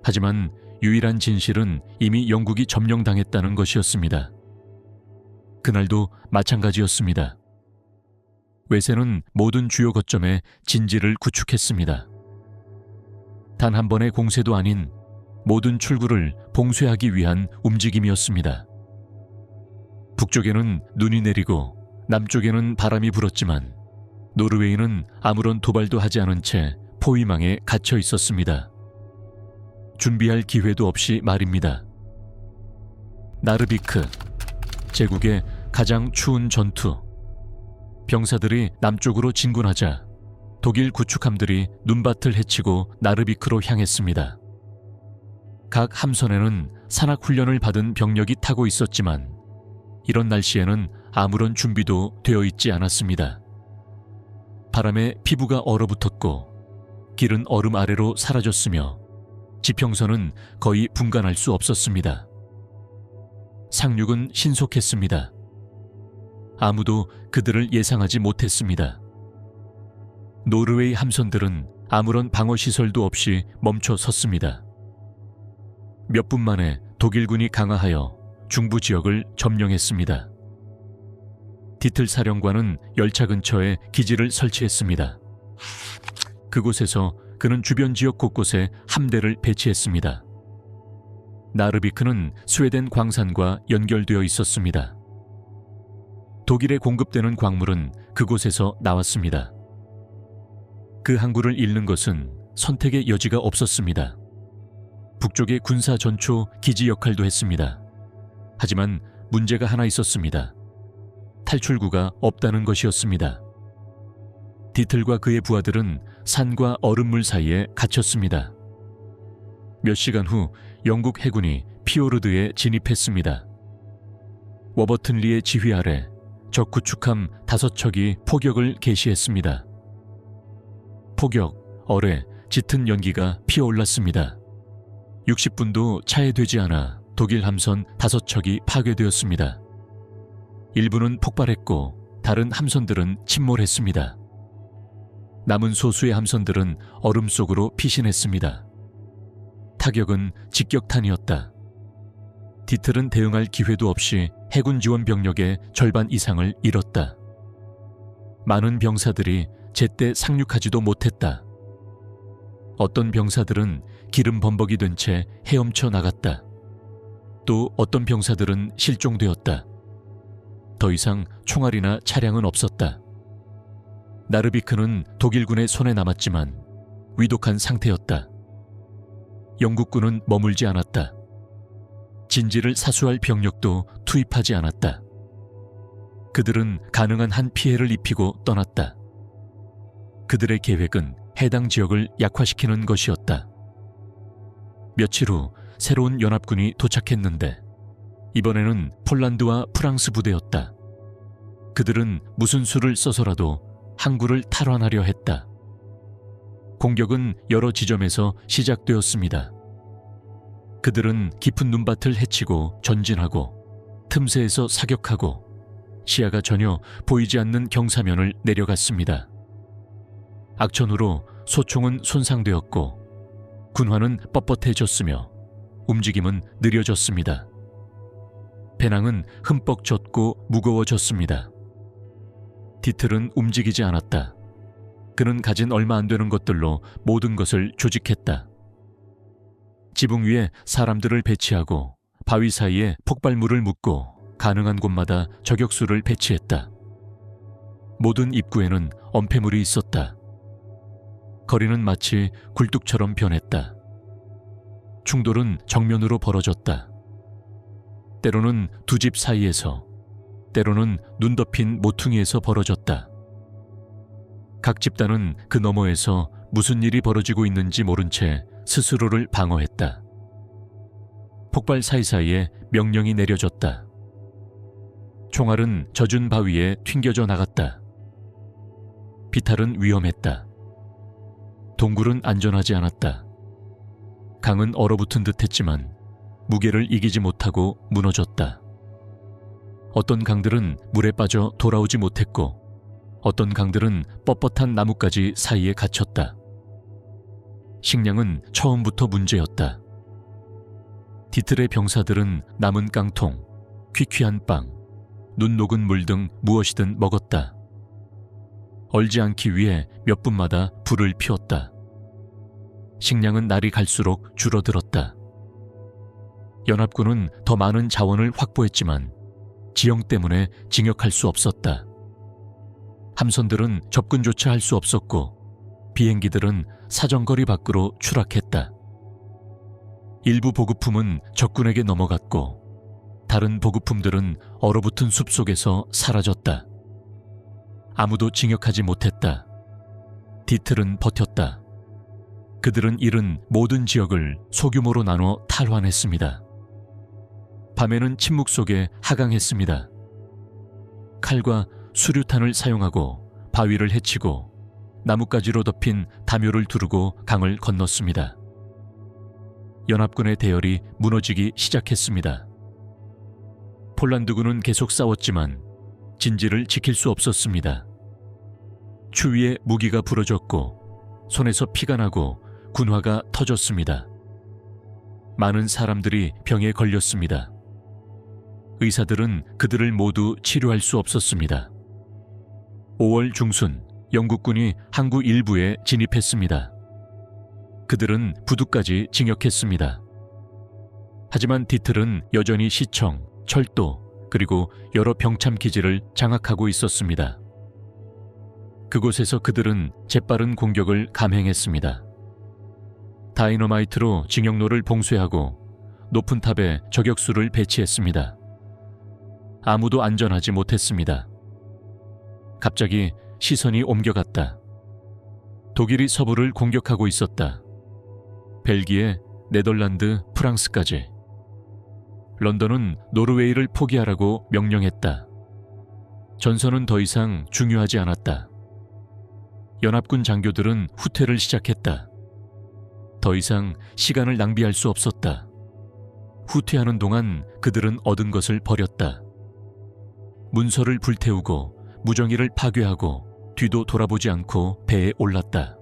하지만 유일한 진실은 이미 영국이 점령당했다는 것이었습니다. 그날도 마찬가지였습니다. 외세는 모든 주요 거점에 진지를 구축했습니다. 단 한 번의 공세도 아닌 모든 출구를 봉쇄하기 위한 움직임이었습니다. 북쪽에는 눈이 내리고 남쪽에는 바람이 불었지만 노르웨이는 아무런 도발도 하지 않은 채 포위망에 갇혀 있었습니다. 준비할 기회도 없이 말입니다. 나르비크, 제국의 가장 추운 전투. 병사들이 남쪽으로 진군하자 독일 구축함들이 눈밭을 헤치고 나르비크로 향했습니다. 각 함선에는 산악훈련을 받은 병력이 타고 있었지만 이런 날씨에는 아무런 준비도 되어 있지 않았습니다. 바람에 피부가 얼어붙었고 길은 얼음 아래로 사라졌으며 지평선은 거의 분간할 수 없었습니다. 상륙은 신속했습니다. 아무도 그들을 예상하지 못했습니다. 노르웨이 함선들은 아무런 방어시설도 없이 멈춰 섰습니다. 몇 분 만에 독일군이 강화하여 중부 지역을 점령했습니다. 디틀 사령관은 열차 근처에 기지를 설치했습니다. 그곳에서 그는 주변 지역 곳곳에 함대를 배치했습니다. 나르비크는 스웨덴 광산과 연결되어 있었습니다. 독일에 공급되는 광물은 그곳에서 나왔습니다. 그 항구를 잃는 것은 선택의 여지가 없었습니다. 북쪽의 군사 전초 기지 역할도 했습니다. 하지만 문제가 하나 있었습니다. 탈출구가 없다는 것이었습니다. 디틀과 그의 부하들은 산과 얼음물 사이에 갇혔습니다. 몇 시간 후 영국 해군이 피오르드에 진입했습니다. 워버튼 리의 지휘 아래 적 구축함 5척이 포격을 개시했습니다. 포격, 어뢰, 짙은 연기가 피어올랐습니다. 60분도 차에되지 않아 독일 함선 5척이 파괴되었습니다. 일부는 폭발했고 다른 함선들은 침몰했습니다. 남은 소수의 함선들은 얼음 속으로 피신했습니다. 타격은 직격탄이었다. 디틀은 대응할 기회도 없이 해군 지원 병력의 절반 이상을 잃었다. 많은 병사들이 제때 상륙하지도 못했다. 어떤 병사들은 기름 범벅이 된 채 헤엄쳐 나갔다. 또 어떤 병사들은 실종되었다. 더 이상 총알이나 차량은 없었다. 나르비크는 독일군의 손에 남았지만 위독한 상태였다. 영국군은 머물지 않았다. 진지를 사수할 병력도 투입하지 않았다. 그들은 가능한 한 피해를 입히고 떠났다. 그들의 계획은 해당 지역을 약화시키는 것이었다. 며칠 후 새로운 연합군이 도착했는데 이번에는 폴란드와 프랑스 부대였다. 그들은 무슨 수를 써서라도 항구를 탈환하려 했다. 공격은 여러 지점에서 시작되었습니다. 그들은 깊은 눈밭을 헤치고 전진하고 틈새에서 사격하고 시야가 전혀 보이지 않는 경사면을 내려갔습니다. 악천후로 소총은 손상되었고 군화는 뻣뻣해졌으며 움직임은 느려졌습니다. 배낭은 흠뻑 젖고 무거워졌습니다. 디틀은 움직이지 않았다. 그는 가진 얼마 안 되는 것들로 모든 것을 조직했다. 지붕 위에 사람들을 배치하고 바위 사이에 폭발물을 묻고 가능한 곳마다 저격수를 배치했다. 모든 입구에는 엄폐물이 있었다. 거리는 마치 굴뚝처럼 변했다. 충돌은 정면으로 벌어졌다. 때로는 두 집 사이에서, 때로는 눈 덮인 모퉁이에서 벌어졌다. 각 집단은 그 너머에서 무슨 일이 벌어지고 있는지 모른 채 스스로를 방어했다. 폭발 사이사이에 명령이 내려졌다. 총알은 젖은 바위에 튕겨져 나갔다. 비탈은 위험했다. 동굴은 안전하지 않았다. 강은 얼어붙은 듯했지만 무게를 이기지 못하고 무너졌다. 어떤 강들은 물에 빠져 돌아오지 못했고 어떤 강들은 뻣뻣한 나뭇가지 사이에 갇혔다. 식량은 처음부터 문제였다. 디틀의 병사들은 남은 깡통, 퀴퀴한 빵, 눈 녹은 물 등 무엇이든 먹었다. 얼지 않기 위해 몇 분마다 불을 피웠다. 식량은 날이 갈수록 줄어들었다. 연합군은 더 많은 자원을 확보했지만 지형 때문에 진격할 수 없었다. 함선들은 접근조차 할 수 없었고 비행기들은 사정거리 밖으로 추락했다. 일부 보급품은 적군에게 넘어갔고 다른 보급품들은 얼어붙은 숲속에서 사라졌다. 아무도 진격하지 못했다. 디틀은 버텼다. 그들은 잃은 모든 지역을 소규모로 나눠 탈환했습니다. 밤에는 침묵 속에 하강했습니다. 칼과 수류탄을 사용하고 바위를 헤치고 나뭇가지로 덮인 다묘를 두르고 강을 건넜습니다. 연합군의 대열이 무너지기 시작했습니다. 폴란드군은 계속 싸웠지만 진지를 지킬 수 없었습니다. 추위에 무기가 부러졌고 손에서 피가 나고 군화가 터졌습니다. 많은 사람들이 병에 걸렸습니다. 의사들은 그들을 모두 치료할 수 없었습니다. 5월 중순 영국군이 항구 일부에 진입했습니다. 그들은 부두까지 진격했습니다. 하지만 디틀은 여전히 시청, 철도, 그리고 여러 병참 기지를 장악하고 있었습니다. 그곳에서 그들은 재빠른 공격을 감행했습니다. 다이너마이트로 진격로를 봉쇄하고 높은 탑에 저격수를 배치했습니다. 아무도 안전하지 못했습니다. 갑자기 시선이 옮겨갔다. 독일이 서부를 공격하고 있었다. 벨기에, 네덜란드, 프랑스까지. 런던은 노르웨이를 포기하라고 명령했다. 전선은 더 이상 중요하지 않았다. 연합군 장교들은 후퇴를 시작했다. 더 이상 시간을 낭비할 수 없었다. 후퇴하는 동안 그들은 얻은 것을 버렸다. 문서를 불태우고 무정의를 파괴하고 뒤도 돌아보지 않고 배에 올랐다.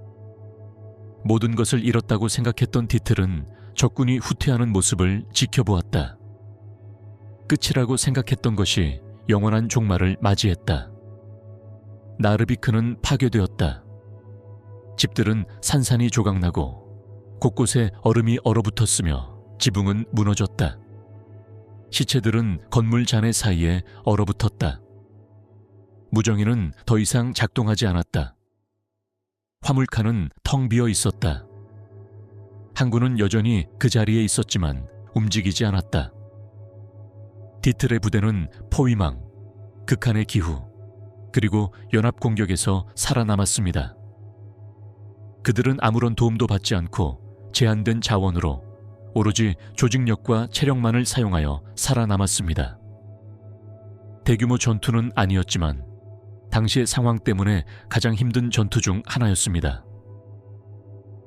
모든 것을 잃었다고 생각했던 디틀은 적군이 후퇴하는 모습을 지켜보았다. 끝이라고 생각했던 것이 영원한 종말을 맞이했다. 나르비크는 파괴되었다. 집들은 산산이 조각나고 곳곳에 얼음이 얼어붙었으며 지붕은 무너졌다. 시체들은 건물 잔해 사이에 얼어붙었다. 무정의는 더 이상 작동하지 않았다. 화물칸은 텅 비어 있었다. 항구는 여전히 그 자리에 있었지만 움직이지 않았다. 디틀의 부대는 포위망, 극한의 기후, 그리고 연합 공격에서 살아남았습니다. 그들은 아무런 도움도 받지 않고 제한된 자원으로 오로지 조직력과 체력만을 사용하여 살아남았습니다. 대규모 전투는 아니었지만 당시의 상황 때문에 가장 힘든 전투 중 하나였습니다.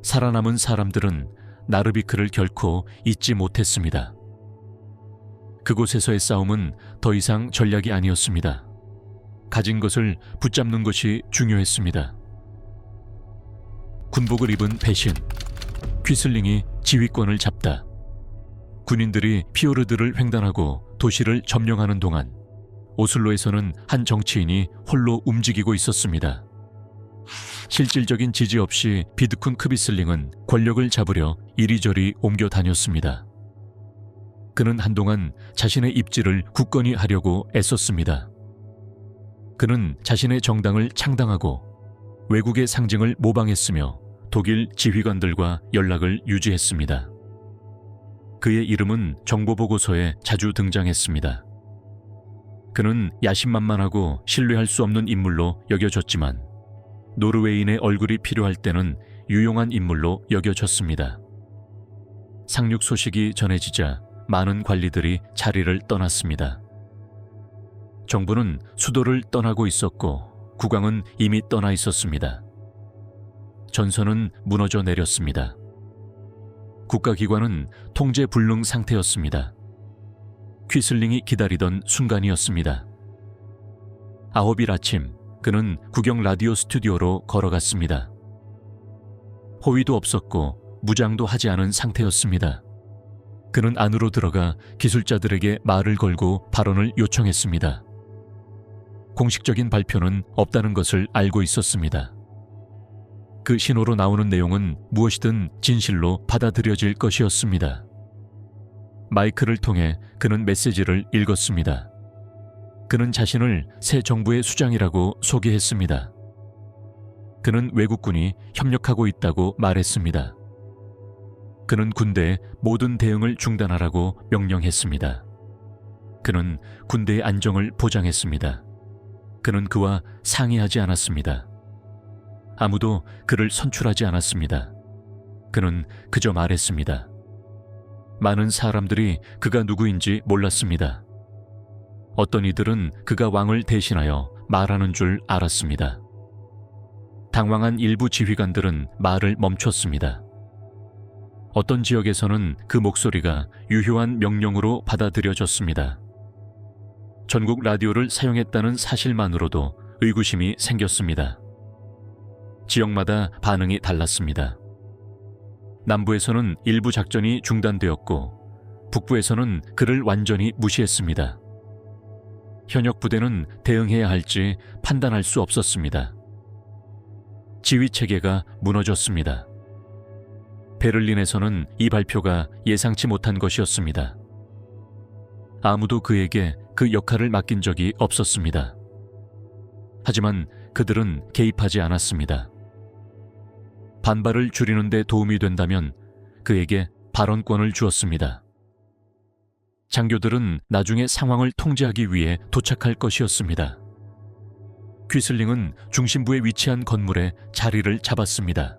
살아남은 사람들은 나르비크를 결코 잊지 못했습니다. 그곳에서의 싸움은 더 이상 전략이 아니었습니다. 가진 것을 붙잡는 것이 중요했습니다. 군복을 입은 배신, 퀴슬링이 지휘권을 잡다. 군인들이 피오르드를 횡단하고 도시를 점령하는 동안 오슬로에서는 한 정치인이 홀로 움직이고 있었습니다. 실질적인 지지 없이 비드쿤 크비슬링은 권력을 잡으려 이리저리 옮겨 다녔습니다. 그는 한동안 자신의 입지를 굳건히 하려고 애썼습니다. 그는 자신의 정당을 창당하고 외국의 상징을 모방했으며 독일 지휘관들과 연락을 유지했습니다. 그의 이름은 정보보고서에 자주 등장했습니다. 그는 야심만만하고 신뢰할 수 없는 인물로 여겨졌지만 노르웨이인의 얼굴이 필요할 때는 유용한 인물로 여겨졌습니다. 상륙 소식이 전해지자 많은 관리들이 자리를 떠났습니다. 정부는 수도를 떠나고 있었고 국왕은 이미 떠나 있었습니다. 전선은 무너져 내렸습니다. 국가기관은 통제 불능 상태였습니다. 퀴슬링이 기다리던 순간이었습니다. 9일 아침 그는 국영 라디오 스튜디오로 걸어갔습니다. 호위도 없었고 무장도 하지 않은 상태였습니다. 그는 안으로 들어가 기술자들에게 말을 걸고 발언을 요청했습니다. 공식적인 발표는 없다는 것을 알고 있었습니다. 그 신호로 나오는 내용은 무엇이든 진실로 받아들여질 것이었습니다. 마이크를 통해 그는 메시지를 읽었습니다. 그는 자신을 새 정부의 수장이라고 소개했습니다. 그는 외국군이 협력하고 있다고 말했습니다. 그는 군대의 모든 대응을 중단하라고 명령했습니다. 그는 군대의 안정을 보장했습니다. 그는 그와 상의하지 않았습니다. 아무도 그를 선출하지 않았습니다. 그는 그저 말했습니다. 많은 사람들이 그가 누구인지 몰랐습니다. 어떤 이들은 그가 왕을 대신하여 말하는 줄 알았습니다. 당황한 일부 지휘관들은 말을 멈췄습니다. 어떤 지역에서는 그 목소리가 유효한 명령으로 받아들여졌습니다. 전국 라디오를 사용했다는 사실만으로도 의구심이 생겼습니다. 지역마다 반응이 달랐습니다. 남부에서는 일부 작전이 중단되었고 북부에서는 그를 완전히 무시했습니다. 현역 부대는 대응해야 할지 판단할 수 없었습니다. 지휘 체계가 무너졌습니다. 베를린에서는 이 발표가 예상치 못한 것이었습니다. 아무도 그에게 그 역할을 맡긴 적이 없었습니다. 하지만 그들은 개입하지 않았습니다. 반발을 줄이는 데 도움이 된다면 그에게 발언권을 주었습니다. 장교들은 나중에 상황을 통제하기 위해 도착할 것이었습니다. 퀴슬링은 중심부에 위치한 건물에 자리를 잡았습니다.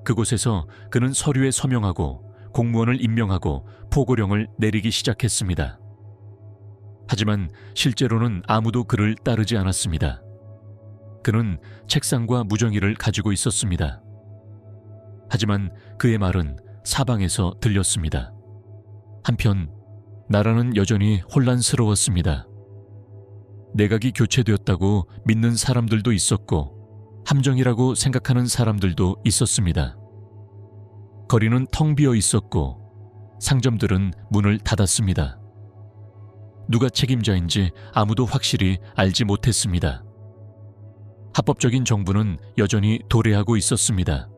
그곳에서 그는 서류에 서명하고 공무원을 임명하고 포고령을 내리기 시작했습니다. 하지만 실제로는 아무도 그를 따르지 않았습니다. 그는 책상과 무정의를 가지고 있었습니다. 하지만 그의 말은 사방에서 들렸습니다. 한편 나라는 여전히 혼란스러웠습니다. 내각이 교체되었다고 믿는 사람들도 있었고 함정이라고 생각하는 사람들도 있었습니다. 거리는 텅 비어 있었고 상점들은 문을 닫았습니다. 누가 책임자인지 아무도 확실히 알지 못했습니다. 합법적인 정부는 여전히 도래하고 있었습니다.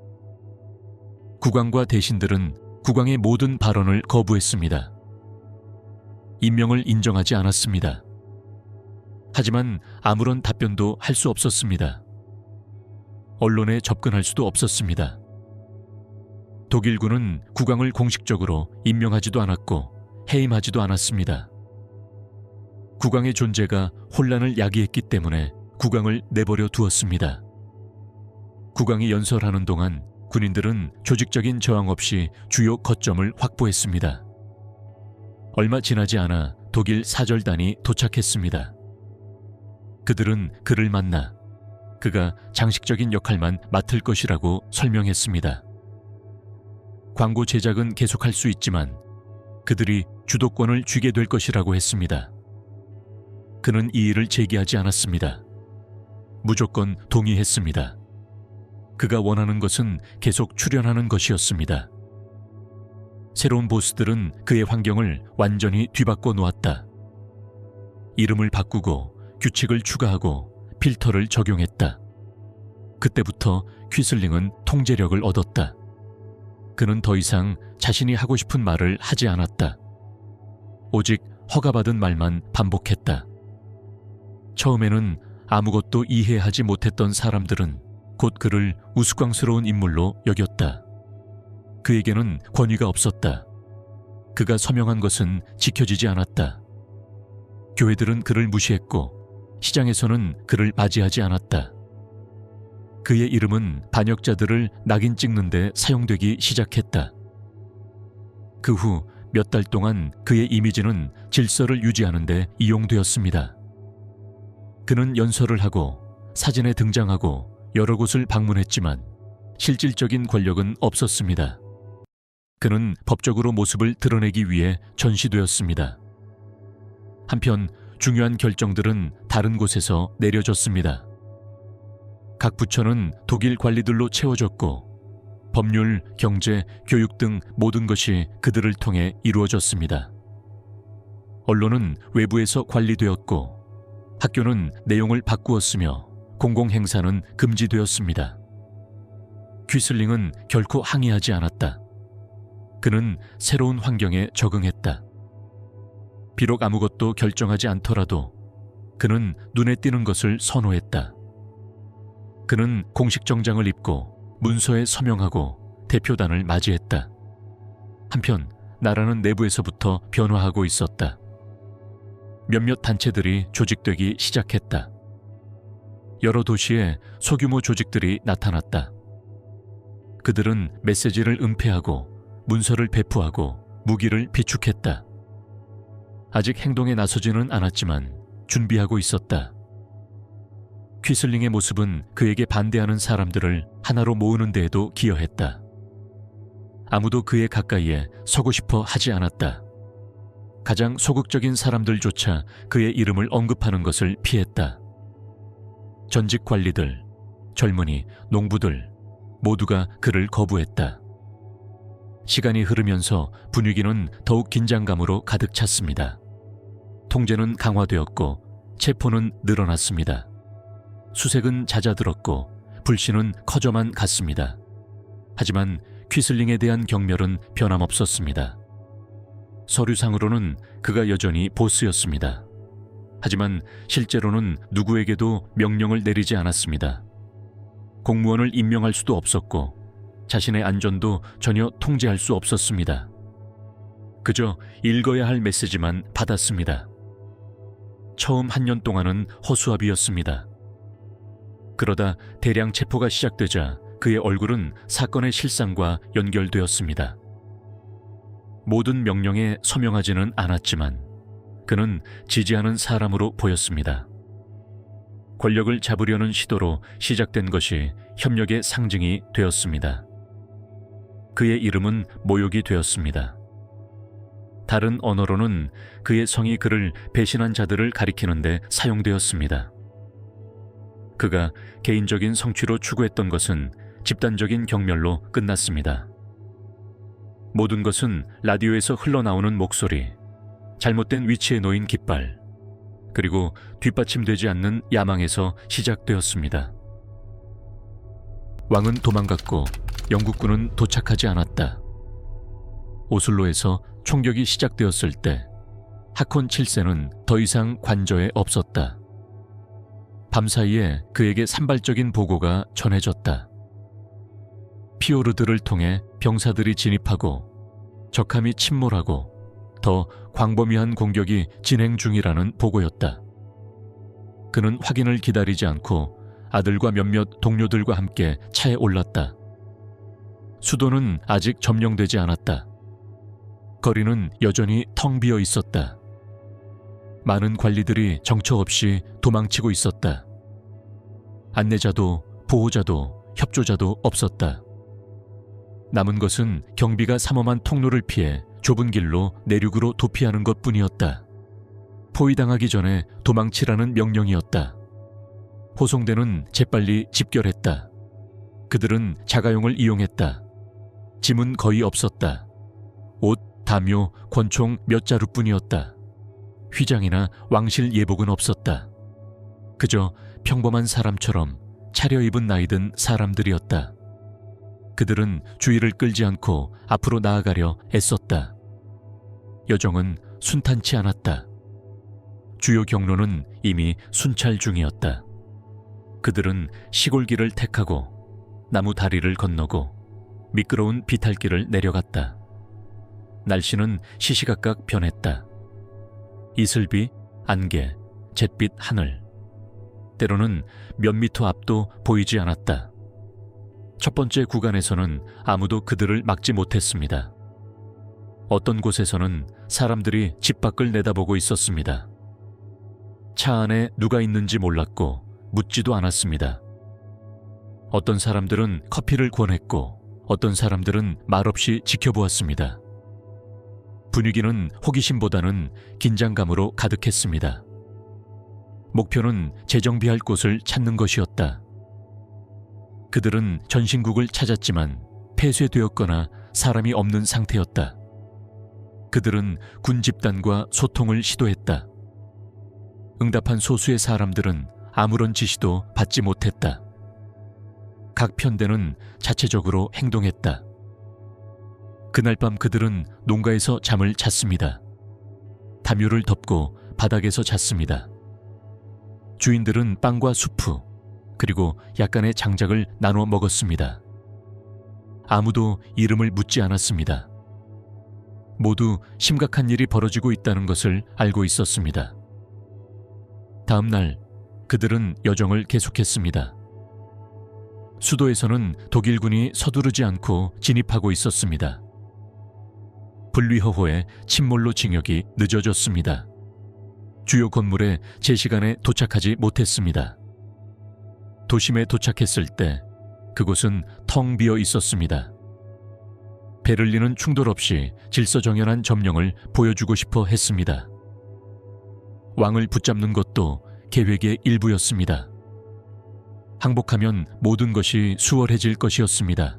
국왕과 대신들은 국왕의 모든 발언을 거부했습니다. 임명을 인정하지 않았습니다. 하지만 아무런 답변도 할 수 없었습니다. 언론에 접근할 수도 없었습니다. 독일군은 국왕을 공식적으로 임명하지도 않았고 해임하지도 않았습니다. 국왕의 존재가 혼란을 야기했기 때문에 국왕을 내버려 두었습니다. 국왕이 연설하는 동안 군인들은 조직적인 저항 없이 주요 거점을 확보했습니다. 얼마 지나지 않아 독일 사절단이 도착했습니다. 그들은 그를 만나 그가 장식적인 역할만 맡을 것이라고 설명했습니다. 광고 제작은 계속할 수 있지만 그들이 주도권을 쥐게 될 것이라고 했습니다. 그는 이의를 제기하지 않았습니다. 무조건 동의했습니다. 그가 원하는 것은 계속 출연하는 것이었습니다. 새로운 보스들은 그의 환경을 완전히 뒤바꿔 놓았다. 이름을 바꾸고 규칙을 추가하고 필터를 적용했다. 그때부터 퀴슬링은 통제력을 얻었다. 그는 더 이상 자신이 하고 싶은 말을 하지 않았다. 오직 허가받은 말만 반복했다. 처음에는 아무것도 이해하지 못했던 사람들은 곧 그를 우스꽝스러운 인물로 여겼다. 그에게는 권위가 없었다. 그가 서명한 것은 지켜지지 않았다. 교회들은 그를 무시했고 시장에서는 그를 맞이하지 않았다. 그의 이름은 반역자들을 낙인 찍는 데 사용되기 시작했다. 그 후 몇 달 동안 그의 이미지는 질서를 유지하는 데 이용되었습니다. 그는 연설을 하고 사진에 등장하고 여러 곳을 방문했지만 실질적인 권력은 없었습니다. 그는 법적으로 모습을 드러내기 위해 전시되었습니다. 한편 중요한 결정들은 다른 곳에서 내려졌습니다. 각 부처는 독일 관리들로 채워졌고 법률, 경제, 교육 등 모든 것이 그들을 통해 이루어졌습니다. 언론은 외부에서 관리되었고 학교는 내용을 바꾸었으며 공공행사는 금지되었습니다. 퀴슬링은 결코 항의하지 않았다. 그는 새로운 환경에 적응했다. 비록 아무것도 결정하지 않더라도 그는 눈에 띄는 것을 선호했다. 그는 공식 정장을 입고 문서에 서명하고 대표단을 맞이했다. 한편 나라는 내부에서부터 변화하고 있었다. 몇몇 단체들이 조직되기 시작했다. 여러 도시에 소규모 조직들이 나타났다. 그들은 메시지를 은폐하고 문서를 배포하고 무기를 비축했다. 아직 행동에 나서지는 않았지만 준비하고 있었다. 퀴슬링의 모습은 그에게 반대하는 사람들을 하나로 모으는 데에도 기여했다. 아무도 그의 가까이에 서고 싶어 하지 않았다. 가장 소극적인 사람들조차 그의 이름을 언급하는 것을 피했다. 전직 관리들, 젊은이, 농부들 모두가 그를 거부했다. 시간이 흐르면서 분위기는 더욱 긴장감으로 가득 찼습니다. 통제는 강화되었고 체포는 늘어났습니다. 수색은 잦아들었고 불씨는 커져만 갔습니다. 하지만 퀴슬링에 대한 경멸은 변함없었습니다. 서류상으로는 그가 여전히 보스였습니다. 하지만 실제로는 누구에게도 명령을 내리지 않았습니다. 공무원을 임명할 수도 없었고 자신의 안전도 전혀 통제할 수 없었습니다. 그저 읽어야 할 메시지만 받았습니다. 처음 한 년 동안은 허수아비였습니다. 그러다 대량 체포가 시작되자 그의 얼굴은 사건의 실상과 연결되었습니다. 모든 명령에 서명하지는 않았지만 그는 지지하는 사람으로 보였습니다. 권력을 잡으려는 시도로 시작된 것이 협력의 상징이 되었습니다. 그의 이름은 모욕이 되었습니다. 다른 언어로는 그의 성이 그를 배신한 자들을 가리키는데 사용되었습니다. 그가 개인적인 성취로 추구했던 것은 집단적인 경멸로 끝났습니다. 모든 것은 라디오에서 흘러나오는 목소리, 잘못된 위치에 놓인 깃발, 그리고 뒷받침되지 않는 야망에서 시작되었습니다. 왕은 도망갔고 영국군은 도착하지 않았다. 오슬로에서 총격이 시작되었을 때 하콘 7세는 더 이상 관저에 없었다. 밤사이에 그에게 산발적인 보고가 전해졌다. 피오르드를 통해 병사들이 진입하고 적함이 침몰하고 더 광범위한 공격이 진행 중이라는 보고였다. 그는 확인을 기다리지 않고 아들과 몇몇 동료들과 함께 차에 올랐다. 수도는 아직 점령되지 않았다. 거리는 여전히 텅 비어 있었다. 많은 관리들이 정처 없이 도망치고 있었다. 안내자도 보호자도 협조자도 없었다. 남은 것은 경비가 삼엄한 통로를 피해 좁은 길로 내륙으로 도피하는 것뿐이었다. 포위당하기 전에 도망치라는 명령이었다. 호송대는 재빨리 집결했다. 그들은 자가용을 이용했다. 짐은 거의 없었다. 옷, 담요, 권총 몇 자루뿐이었다. 휘장이나 왕실 예복은 없었다. 그저 평범한 사람처럼 차려입은 나이든 사람들이었다. 그들은 주의를 끌지 않고 앞으로 나아가려 애썼다. 여정은 순탄치 않았다. 주요 경로는 이미 순찰 중이었다. 그들은 시골길을 택하고 나무 다리를 건너고 미끄러운 비탈길을 내려갔다. 날씨는 시시각각 변했다. 이슬비, 안개, 잿빛 하늘. 때로는 몇 미터 앞도 보이지 않았다. 첫 번째 구간에서는 아무도 그들을 막지 못했습니다. 어떤 곳에서는 사람들이 집 밖을 내다보고 있었습니다. 차 안에 누가 있는지 몰랐고 묻지도 않았습니다. 어떤 사람들은 커피를 권했고 어떤 사람들은 말없이 지켜보았습니다. 분위기는 호기심보다는 긴장감으로 가득했습니다. 목표는 재정비할 곳을 찾는 것이었다. 그들은 전신국을 찾았지만 폐쇄되었거나 사람이 없는 상태였다. 그들은 군 집단과 소통을 시도했다. 응답한 소수의 사람들은 아무런 지시도 받지 못했다. 각 편대는 자체적으로 행동했다. 그날 밤 그들은 농가에서 잠을 잤습니다. 담요를 덮고 바닥에서 잤습니다. 주인들은 빵과 수프, 그리고 약간의 장작을 나눠 먹었습니다. 아무도 이름을 묻지 않았습니다. 모두 심각한 일이 벌어지고 있다는 것을 알고 있었습니다. 다음 날 그들은 여정을 계속했습니다. 수도에서는 독일군이 서두르지 않고 진입하고 있었습니다. 분리허호에 침몰로 징역이 늦어졌습니다. 주요 건물에 제 시간에 도착하지 못했습니다. 도심에 도착했을 때 그곳은 텅 비어 있었습니다. 베를린은 충돌 없이 질서정연한 점령을 보여주고 싶어 했습니다. 왕을 붙잡는 것도 계획의 일부였습니다. 항복하면 모든 것이 수월해질 것이었습니다.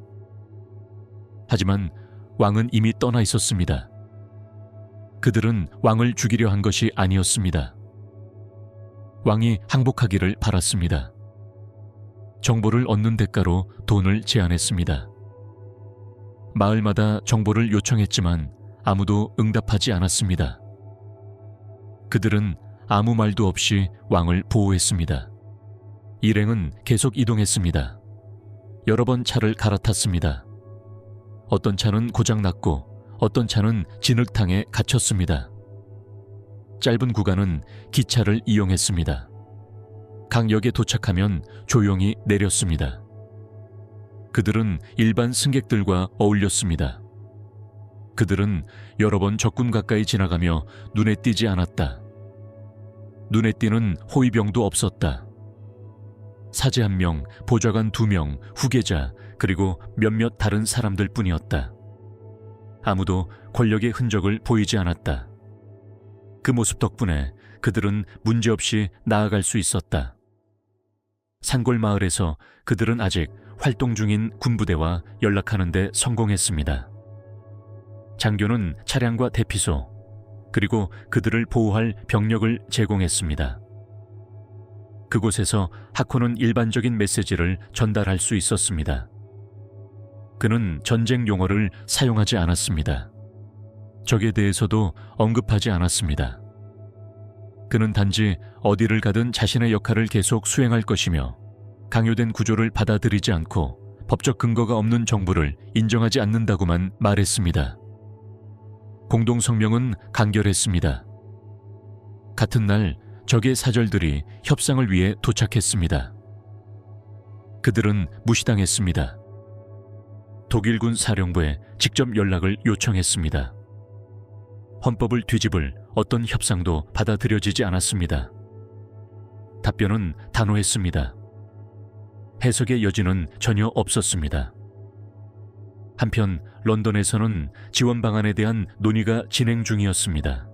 하지만 왕은 이미 떠나 있었습니다. 그들은 왕을 죽이려 한 것이 아니었습니다. 왕이 항복하기를 바랐습니다. 정보를 얻는 대가로 돈을 제안했습니다. 마을마다 정보를 요청했지만 아무도 응답하지 않았습니다. 그들은 아무 말도 없이 왕을 보호했습니다. 일행은 계속 이동했습니다. 여러 번 차를 갈아탔습니다. 어떤 차는 고장났고 어떤 차는 진흙탕에 갇혔습니다. 짧은 구간은 기차를 이용했습니다. 강역에 도착하면 조용히 내렸습니다. 그들은 일반 승객들과 어울렸습니다. 그들은 여러 번 적군 가까이 지나가며 눈에 띄지 않았다. 눈에 띄는 호위병도 없었다. 사제 1명, 보좌관 2명, 후계자, 그리고 몇몇 다른 사람들 뿐이었다. 아무도 권력의 흔적을 보이지 않았다. 그 모습 덕분에 그들은 문제없이 나아갈 수 있었다. 산골 마을에서 그들은 아직 활동 중인 군부대와 연락하는 데 성공했습니다. 장교는 차량과 대피소, 그리고 그들을 보호할 병력을 제공했습니다. 그곳에서 하코는 일반적인 메시지를 전달할 수 있었습니다. 그는 전쟁 용어를 사용하지 않았습니다. 적에 대해서도 언급하지 않았습니다. 그는 단지 어디를 가든 자신의 역할을 계속 수행할 것이며 강요된 구조를 받아들이지 않고 법적 근거가 없는 정부를 인정하지 않는다고만 말했습니다. 공동성명은 간결했습니다. 같은 날 적의 사절들이 협상을 위해 도착했습니다. 그들은 무시당했습니다. 독일군 사령부에 직접 연락을 요청했습니다. 헌법을 뒤집을 어떤 협상도 받아들여지지 않았습니다. 답변은 단호했습니다. 해석의 여지는 전혀 없었습니다. 한편 런던에서는 지원 방안에 대한 논의가 진행 중이었습니다.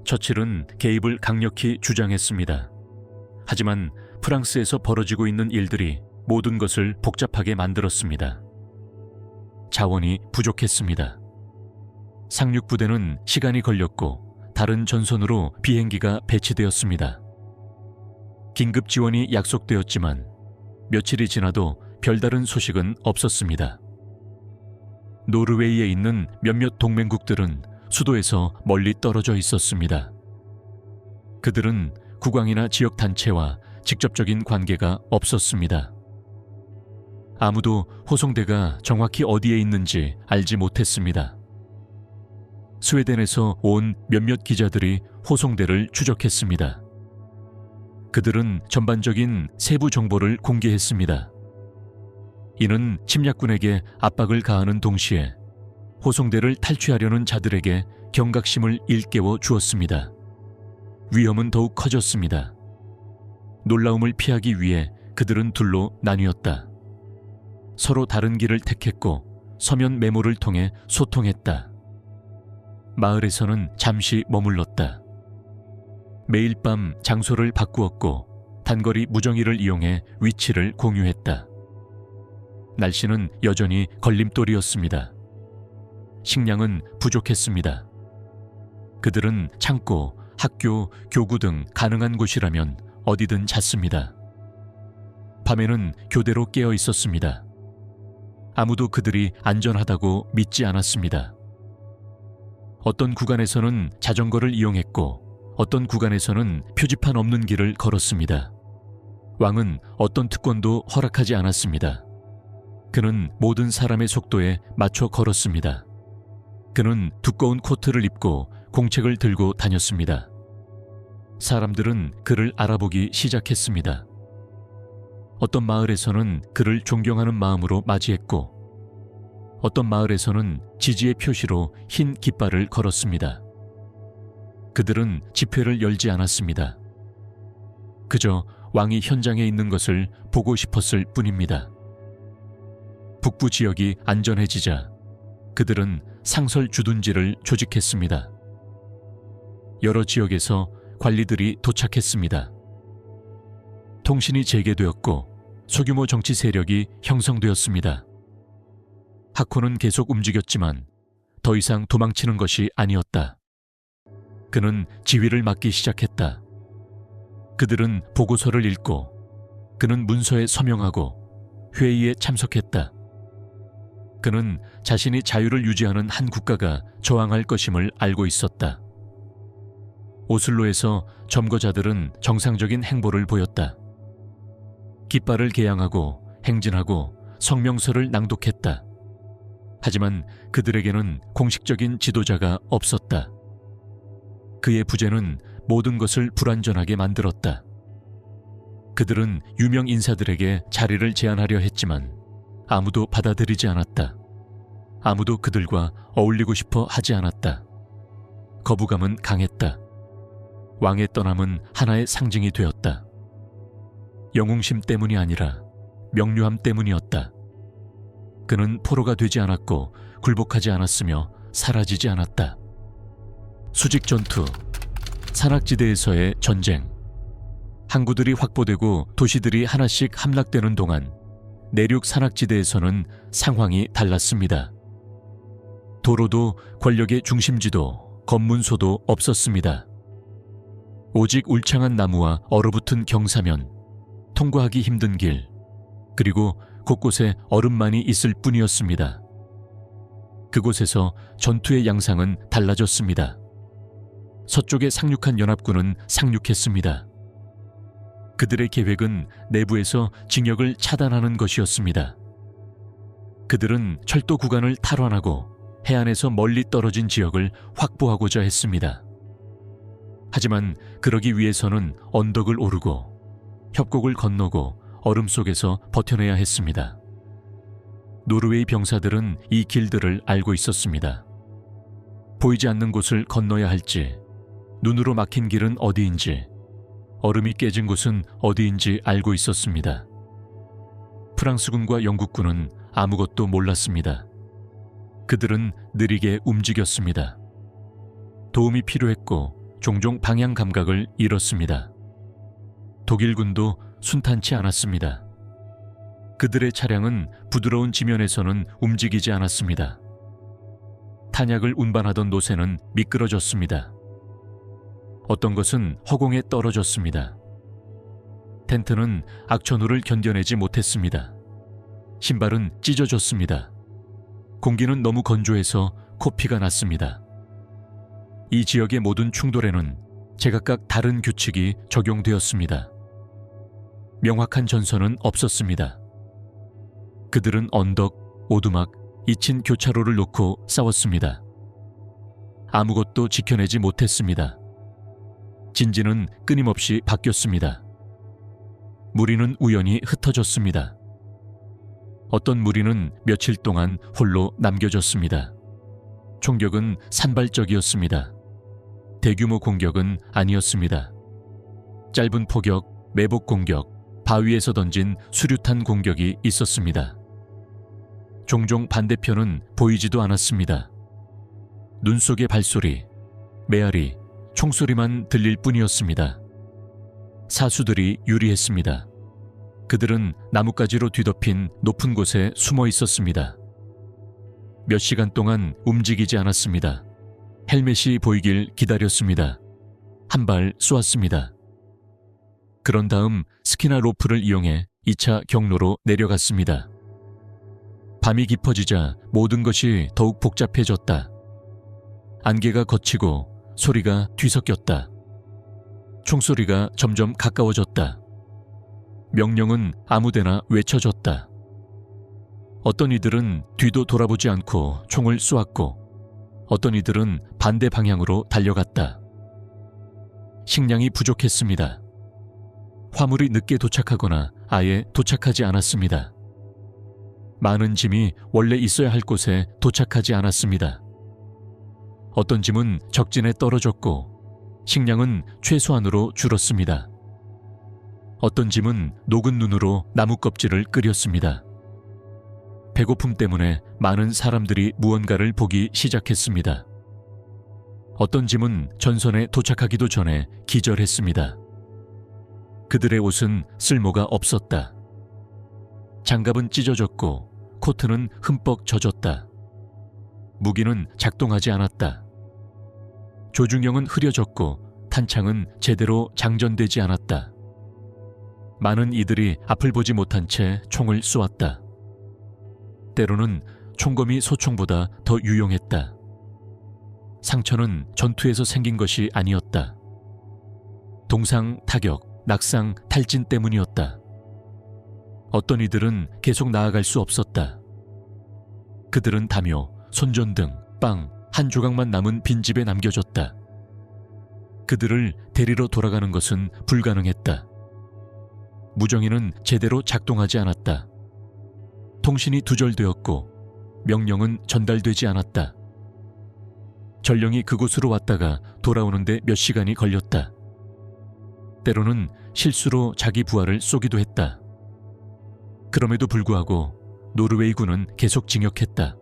처칠은 개입을 강력히 주장했습니다. 하지만 프랑스에서 벌어지고 있는 일들이 모든 것을 복잡하게 만들었습니다. 자원이 부족했습니다. 상륙부대는 시간이 걸렸고 다른 전선으로 비행기가 배치되었습니다. 긴급 지원이 약속되었지만 며칠이 지나도 별다른 소식은 없었습니다. 노르웨이에 있는 몇몇 동맹국들은 수도에서 멀리 떨어져 있었습니다. 그들은 국왕이나 지역 단체와 직접적인 관계가 없었습니다. 아무도 호송대가 정확히 어디에 있는지 알지 못했습니다. 스웨덴에서 온 몇몇 기자들이 호송대를 추적했습니다. 그들은 전반적인 세부 정보를 공개했습니다. 이는 침략군에게 압박을 가하는 동시에 호송대를 탈취하려는 자들에게 경각심을 일깨워 주었습니다. 위험은 더욱 커졌습니다. 놀라움을 피하기 위해 그들은 둘로 나뉘었다. 서로 다른 길을 택했고 서면 메모를 통해 소통했다. 마을에서는 잠시 머물렀다. 매일 밤 장소를 바꾸었고 단거리 무정기를 이용해 위치를 공유했다. 날씨는 여전히 걸림돌이었습니다. 식량은 부족했습니다. 그들은 창고, 학교, 교구 등 가능한 곳이라면 어디든 잤습니다. 밤에는 교대로 깨어 있었습니다. 아무도 그들이 안전하다고 믿지 않았습니다. 어떤 구간에서는 자전거를 이용했고 어떤 구간에서는 표지판 없는 길을 걸었습니다. 왕은 어떤 특권도 허락하지 않았습니다. 그는 모든 사람의 속도에 맞춰 걸었습니다. 그는 두꺼운 코트를 입고 공책을 들고 다녔습니다. 사람들은 그를 알아보기 시작했습니다. 어떤 마을에서는 그를 존경하는 마음으로 맞이했고 어떤 마을에서는 지지의 표시로 흰 깃발을 걸었습니다. 그들은 집회를 열지 않았습니다. 그저 왕이 현장에 있는 것을 보고 싶었을 뿐입니다. 북부 지역이 안전해지자 그들은 상설 주둔지를 조직했습니다. 여러 지역에서 관리들이 도착했습니다. 통신이 재개되었고 소규모 정치 세력이 형성되었습니다. 하코는 계속 움직였지만 더 이상 도망치는 것이 아니었다. 그는 지휘를 맡기 시작했다. 그들은 보고서를 읽고 그는 문서에 서명하고 회의에 참석했다. 그는 자신이 자유를 유지하는 한 국가가 저항할 것임을 알고 있었다. 오슬로에서 점거자들은 정상적인 행보를 보였다. 깃발을 개양하고 행진하고 성명서를 낭독했다. 하지만 그들에게는 공식적인 지도자가 없었다. 그의 부재는 모든 것을 불완전하게 만들었다. 그들은 유명 인사들에게 자리를 제안하려 했지만 아무도 받아들이지 않았다. 아무도 그들과 어울리고 싶어 하지 않았다. 거부감은 강했다. 왕의 떠남은 하나의 상징이 되었다. 영웅심 때문이 아니라 명료함 때문이었다. 그는 포로가 되지 않았고 굴복하지 않았으며 사라지지 않았다. 수직 전투, 산악지대에서의 전쟁, 항구들이 확보되고 도시들이 하나씩 함락되는 동안 내륙 산악지대에서는 상황이 달랐습니다. 도로도 권력의 중심지도 검문소도 없었습니다. 오직 울창한 나무와 얼어붙은 경사면, 통과하기 힘든 길, 그리고 곳곳에 얼음만이 있을 뿐이었습니다. 그곳에서 전투의 양상은 달라졌습니다. 서쪽의 상륙한 연합군은 상륙했습니다. 그들의 계획은 내부에서 징역을 차단하는 것이었습니다. 그들은 철도 구간을 탈환하고 해안에서 멀리 떨어진 지역을 확보하고자 했습니다. 하지만 그러기 위해서는 언덕을 오르고 협곡을 건너고 얼음 속에서 버텨내야 했습니다. 노르웨이 병사들은 이 길들을 알고 있었습니다. 보이지 않는 곳을 건너야 할지, 눈으로 막힌 길은 어디인지, 얼음이 깨진 곳은 어디인지 알고 있었습니다. 프랑스군과 영국군은 아무것도 몰랐습니다. 그들은 느리게 움직였습니다. 도움이 필요했고 종종 방향 감각을 잃었습니다. 독일군도 순탄치 않았습니다. 그들의 차량은 부드러운 지면에서는 움직이지 않았습니다. 탄약을 운반하던 노새는 미끄러졌습니다. 어떤 것은 허공에 떨어졌습니다. 텐트는 악천후를 견뎌내지 못했습니다. 신발은 찢어졌습니다. 공기는 너무 건조해서 코피가 났습니다. 이 지역의 모든 충돌에는 제각각 다른 규칙이 적용되었습니다. 명확한 전선은 없었습니다. 그들은 언덕, 오두막, 잊힌 교차로를 놓고 싸웠습니다. 아무것도 지켜내지 못했습니다. 진지는 끊임없이 바뀌었습니다. 무리는 우연히 흩어졌습니다. 어떤 무리는 며칠 동안 홀로 남겨졌습니다. 총격은 산발적이었습니다. 대규모 공격은 아니었습니다. 짧은 포격, 매복 공격, 바위에서 던진 수류탄 공격이 있었습니다. 종종 반대편은 보이지도 않았습니다. 눈 속의 발소리, 메아리, 총소리만 들릴 뿐이었습니다. 사수들이 유리했습니다. 그들은 나뭇가지로 뒤덮인 높은 곳에 숨어 있었습니다. 몇 시간 동안 움직이지 않았습니다. 헬멧이 보이길 기다렸습니다. 한 발 쏘았습니다. 그런 다음 스키나 로프를 이용해 2차 경로로 내려갔습니다. 밤이 깊어지자 모든 것이 더욱 복잡해졌다. 안개가 걷히고 소리가 뒤섞였다. 총소리가 점점 가까워졌다. 명령은 아무데나 외쳐졌다. 어떤 이들은 뒤도 돌아보지 않고 총을 쏘았고 어떤 이들은 반대 방향으로 달려갔다. 식량이 부족했습니다. 화물이 늦게 도착하거나 아예 도착하지 않았습니다. 많은 짐이 원래 있어야 할 곳에 도착하지 않았습니다. 어떤 짐은 적진에 떨어졌고 식량은 최소한으로 줄었습니다. 어떤 짐은 녹은 눈으로 나무 껍질을 끓였습니다. 배고픔 때문에 많은 사람들이 무언가를 보기 시작했습니다. 어떤 짐은 전선에 도착하기도 전에 기절했습니다. 그들의 옷은 쓸모가 없었다. 장갑은 찢어졌고 코트는 흠뻑 젖었다. 무기는 작동하지 않았다. 조중형은 흐려졌고 탄창은 제대로 장전되지 않았다. 많은 이들이 앞을 보지 못한 채 총을 쏘았다. 때로는 총검이 소총보다 더 유용했다. 상처는 전투에서 생긴 것이 아니었다. 동상, 타격, 낙상, 탈진 때문이었다. 어떤 이들은 계속 나아갈 수 없었다. 그들은 담요, 손전등, 빵, 한 조각만 남은 빈집에 남겨졌다. 그들을 데리러 돌아가는 것은 불가능했다. 무정이는 제대로 작동하지 않았다. 통신이 두절되었고 명령은 전달되지 않았다. 전령이 그곳으로 왔다가 돌아오는데 몇 시간이 걸렸다. 때로는 실수로 자기 부하를 쏘기도 했다. 그럼에도 불구하고 노르웨이군은 계속 진격했다.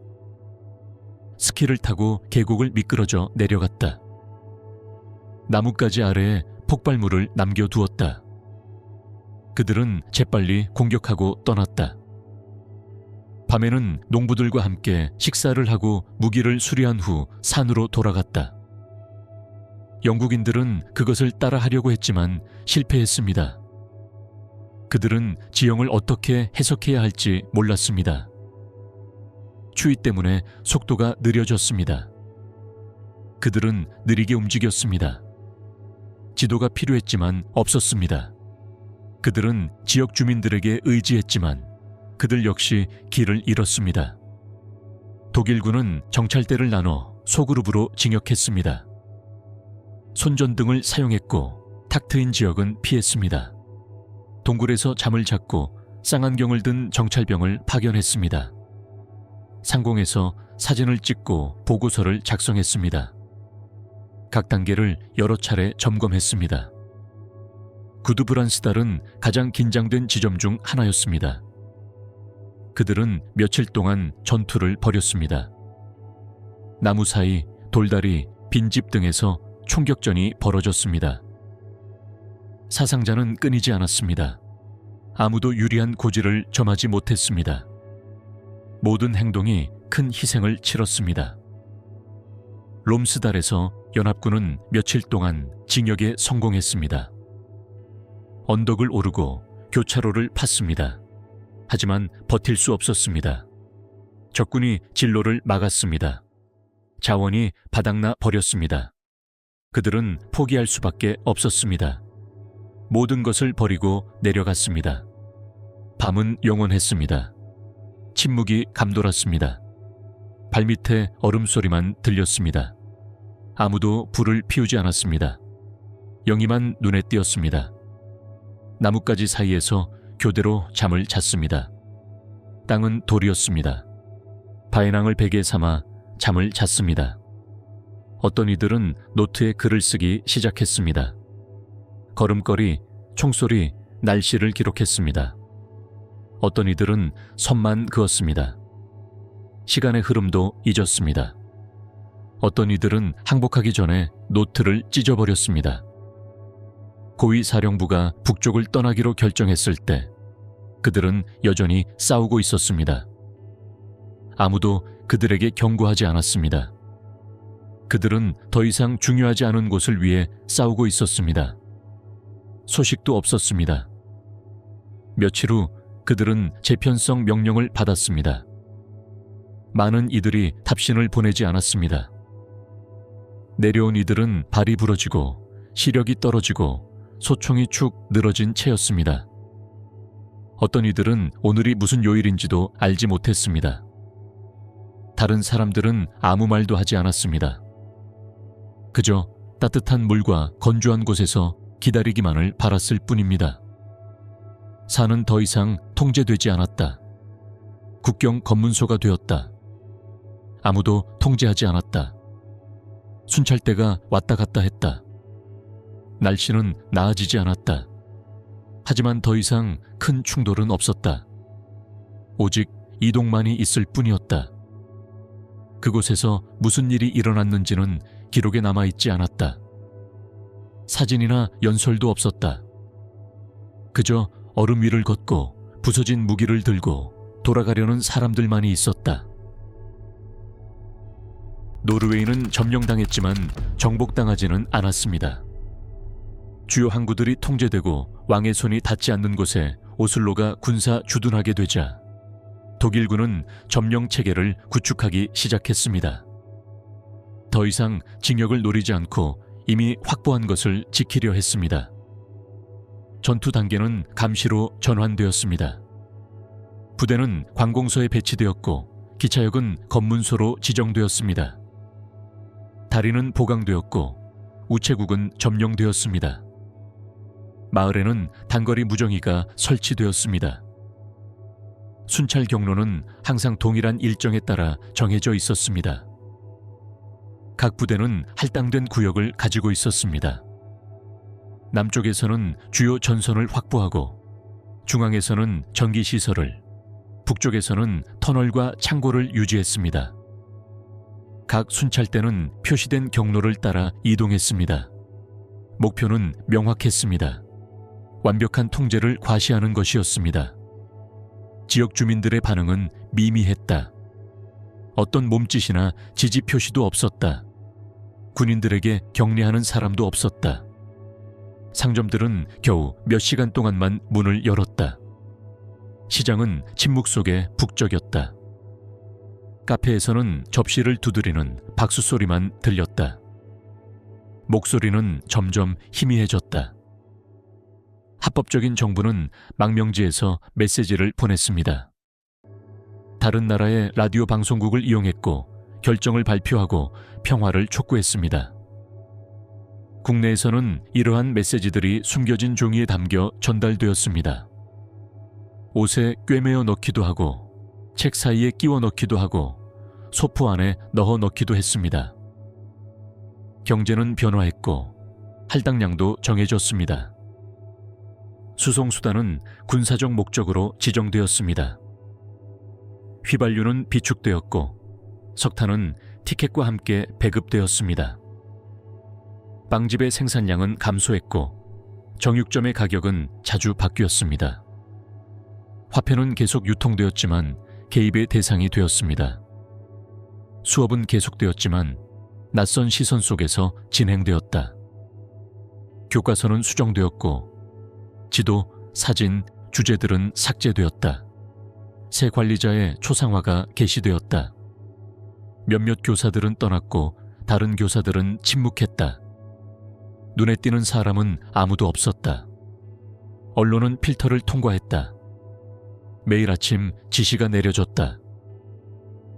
스키를 타고 계곡을 미끄러져 내려갔다. 나뭇가지 아래에 폭발물을 남겨두었다. 그들은 재빨리 공격하고 떠났다. 밤에는 농부들과 함께 식사를 하고 무기를 수리한 후 산으로 돌아갔다. 영국인들은 그것을 따라하려고 했지만 실패했습니다. 그들은 지형을 어떻게 해석해야 할지 몰랐습니다. 추위 때문에 속도가 느려졌습니다. 그들은 느리게 움직였습니다. 지도가 필요했지만 없었습니다. 그들은 지역 주민들에게 의지했지만 그들 역시 길을 잃었습니다. 독일군은 정찰대를 나눠 소그룹으로 진격했습니다. 손전등을 사용했고 탁 트인 지역은 피했습니다. 동굴에서 잠을 잤고 쌍안경을 든 정찰병을 파견했습니다. 상공에서 사진을 찍고 보고서를 작성했습니다. 각 단계를 여러 차례 점검했습니다. 구드브란스달은 가장 긴장된 지점 중 하나였습니다. 그들은 며칠 동안 전투를 벌였습니다. 나무 사이, 돌다리, 빈집 등에서 총격전이 벌어졌습니다. 사상자는 끊이지 않았습니다. 아무도 유리한 고지를 점하지 못했습니다. 모든 행동이 큰 희생을 치렀습니다. 롬스달에서 연합군은 며칠 동안 징역에 성공했습니다. 언덕을 오르고 교차로를 팠습니다. 하지만 버틸 수 없었습니다. 적군이 진로를 막았습니다. 자원이 바닥나 버렸습니다. 그들은 포기할 수밖에 없었습니다. 모든 것을 버리고 내려갔습니다. 밤은 영원했습니다. 침묵이 감돌았습니다. 발밑에 얼음소리만 들렸습니다. 아무도 불을 피우지 않았습니다. 영희만 눈에 띄었습니다. 나뭇가지 사이에서 교대로 잠을 잤습니다. 땅은 돌이었습니다. 바에낭을 베개 삼아 잠을 잤습니다. 어떤 이들은 노트에 글을 쓰기 시작했습니다. 걸음걸이, 총소리, 날씨를 기록했습니다. 어떤 이들은 선만 그었습니다. 시간의 흐름도 잊었습니다. 어떤 이들은 항복하기 전에 노트를 찢어버렸습니다. 고위 사령부가 북쪽을 떠나기로 결정했을 때 그들은 여전히 싸우고 있었습니다. 아무도 그들에게 경고하지 않았습니다. 그들은 더 이상 중요하지 않은 곳을 위해 싸우고 있었습니다. 소식도 없었습니다. 며칠 후 그들은 재편성 명령을 받았습니다. 많은 이들이 답신을 보내지 않았습니다. 내려온 이들은 발이 부러지고 시력이 떨어지고 소총이 축 늘어진 채였습니다. 어떤 이들은 오늘이 무슨 요일인지도 알지 못했습니다. 다른 사람들은 아무 말도 하지 않았습니다. 그저 따뜻한 물과 건조한 곳에서 기다리기만을 바랐을 뿐입니다. 산은 더 이상 통제되지 않았다. 국경 검문소가 되었다. 아무도 통제하지 않았다. 순찰대가 왔다 갔다 했다. 날씨는 나아지지 않았다. 하지만 더 이상 큰 충돌은 없었다. 오직 이동만이 있을 뿐이었다. 그곳에서 무슨 일이 일어났는지는 기록에 남아있지 않았다. 사진이나 연설도 없었다. 그저 얼음 위를 걷고 부서진 무기를 들고 돌아가려는 사람들만이 있었다. 노르웨이는 점령당했지만 정복당하지는 않았습니다. 주요 항구들이 통제되고 왕의 손이 닿지 않는 곳에 오슬로가 군사 주둔하게 되자 독일군은 점령 체계를 구축하기 시작했습니다. 더 이상 징역을 노리지 않고 이미 확보한 것을 지키려 했습니다. 전투 단계는 감시로 전환되었습니다. 부대는 관공서에 배치되었고 기차역은 검문소로 지정되었습니다. 다리는 보강되었고 우체국은 점령되었습니다. 마을에는 단거리 무정기가 설치되었습니다. 순찰 경로는 항상 동일한 일정에 따라 정해져 있었습니다. 각 부대는 할당된 구역을 가지고 있었습니다. 남쪽에서는 주요 전선을 확보하고 중앙에서는 전기시설을, 북쪽에서는 터널과 창고를 유지했습니다. 각 순찰대는 표시된 경로를 따라 이동했습니다. 목표는 명확했습니다. 완벽한 통제를 과시하는 것이었습니다. 지역 주민들의 반응은 미미했다. 어떤 몸짓이나 지지 표시도 없었다. 군인들에게 격려하는 사람도 없었다. 상점들은 겨우 몇 시간 동안만 문을 열었다. 시장은 침묵 속에 북적였다. 카페에서는 접시를 두드리는 박수 소리만 들렸다. 목소리는 점점 희미해졌다. 합법적인 정부는 망명지에서 메시지를 보냈습니다. 다른 나라의 라디오 방송국을 이용했고 결정을 발표하고 평화를 촉구했습니다. 국내에서는 이러한 메시지들이 숨겨진 종이에 담겨 전달되었습니다. 옷에 꿰매어 넣기도 하고 책 사이에 끼워 넣기도 하고 소포 안에 넣어 넣기도 했습니다. 경제는 변화했고 할당량도 정해졌습니다. 수송수단은 군사적 목적으로 지정되었습니다. 휘발유는 비축되었고 석탄은 티켓과 함께 배급되었습니다. 빵집의 생산량은 감소했고 정육점의 가격은 자주 바뀌었습니다. 화폐는 계속 유통되었지만 개입의 대상이 되었습니다. 수업은 계속되었지만 낯선 시선 속에서 진행되었다. 교과서는 수정되었고 지도, 사진, 주제들은 삭제되었다. 새 관리자의 초상화가 게시되었다. 몇몇 교사들은 떠났고 다른 교사들은 침묵했다. 눈에 띄는 사람은 아무도 없었다. 언론은 필터를 통과했다. 매일 아침 지시가 내려졌다.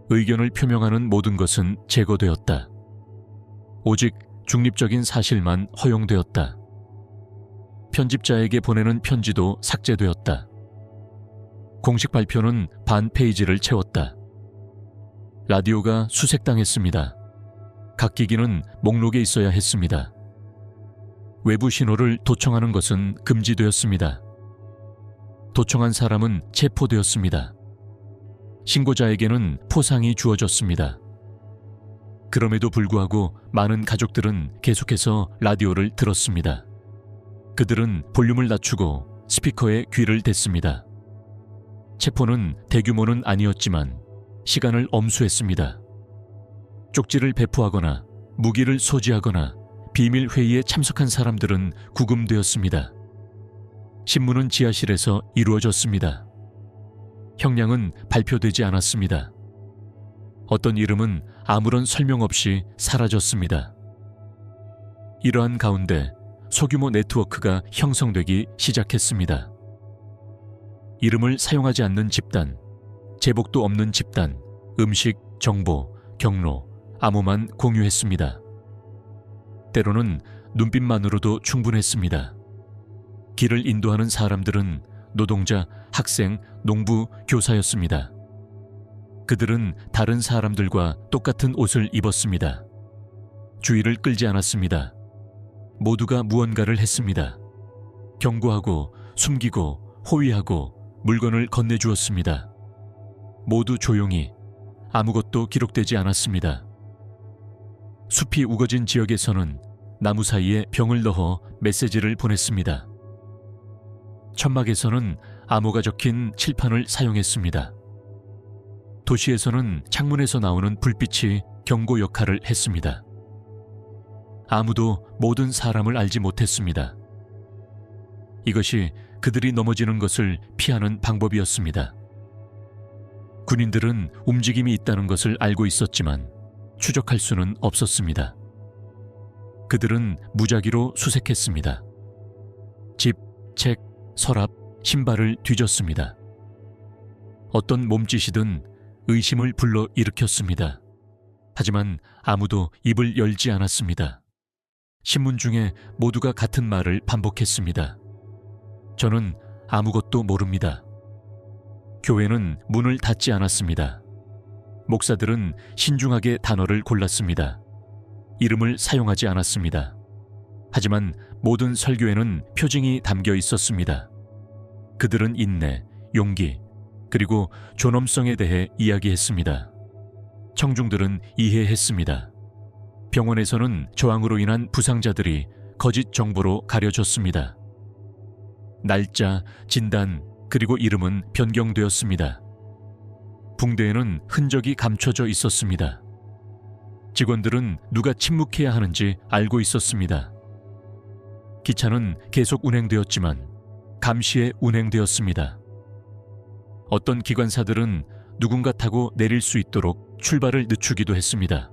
의견을 표명하는 모든 것은 제거되었다. 오직 중립적인 사실만 허용되었다. 편집자에게 보내는 편지도 삭제되었다. 공식 발표는 반 페이지를 채웠다. 라디오가 수색당했습니다. 각 기기는 목록에 있어야 했습니다. 외부 신호를 도청하는 것은 금지되었습니다. 도청한 사람은 체포되었습니다. 신고자에게는 포상이 주어졌습니다. 그럼에도 불구하고 많은 가족들은 계속해서 라디오를 들었습니다. 그들은 볼륨을 낮추고 스피커에 귀를 댔습니다. 체포는 대규모는 아니었지만 시간을 엄수했습니다. 쪽지를 배포하거나 무기를 소지하거나 비밀 회의에 참석한 사람들은 구금되었습니다. 신문은 지하실에서 이루어졌습니다. 형량은 발표되지 않았습니다. 어떤 이름은 아무런 설명 없이 사라졌습니다. 이러한 가운데 소규모 네트워크가 형성되기 시작했습니다. 이름을 사용하지 않는 집단, 제복도 없는 집단, 음식, 정보, 경로, 암호만 공유했습니다. 때로는 눈빛만으로도 충분했습니다. 길을 인도하는 사람들은 노동자, 학생, 농부, 교사였습니다. 그들은 다른 사람들과 똑같은 옷을 입었습니다. 주의를 끌지 않았습니다. 모두가 무언가를 했습니다. 경고하고 숨기고 호위하고 물건을 건네주었습니다. 모두 조용히, 아무것도 기록되지 않았습니다. 숲이 우거진 지역에서는 나무 사이에 병을 넣어 메시지를 보냈습니다. 천막에서는 암호가 적힌 칠판을 사용했습니다. 도시에서는 창문에서 나오는 불빛이 경고 역할을 했습니다. 아무도 모든 사람을 알지 못했습니다. 이것이 그들이 넘어지는 것을 피하는 방법이었습니다. 군인들은 움직임이 있다는 것을 알고 있었지만 추적할 수는 없었습니다. 그들은 무작위로 수색했습니다. 집, 책, 서랍, 신발을 뒤졌습니다. 어떤 몸짓이든 의심을 불러 일으켰습니다. 하지만 아무도 입을 열지 않았습니다. 신문 중에 모두가 같은 말을 반복했습니다. 저는 아무것도 모릅니다. 교회는 문을 닫지 않았습니다. 목사들은 신중하게 단어를 골랐습니다. 이름을 사용하지 않았습니다. 하지만 모든 설교에는 표징이 담겨 있었습니다. 그들은 인내, 용기, 그리고 존엄성에 대해 이야기했습니다. 청중들은 이해했습니다. 병원에서는 저항으로 인한 부상자들이 거짓 정보로 가려졌습니다. 날짜, 진단, 그리고 이름은 변경되었습니다. 붕대에는 흔적이 감춰져 있었습니다. 직원들은 누가 침묵해야 하는지 알고 있었습니다. 기차는 계속 운행되었지만 감시에 운행되었습니다. 어떤 기관사들은 누군가 타고 내릴 수 있도록 출발을 늦추기도 했습니다.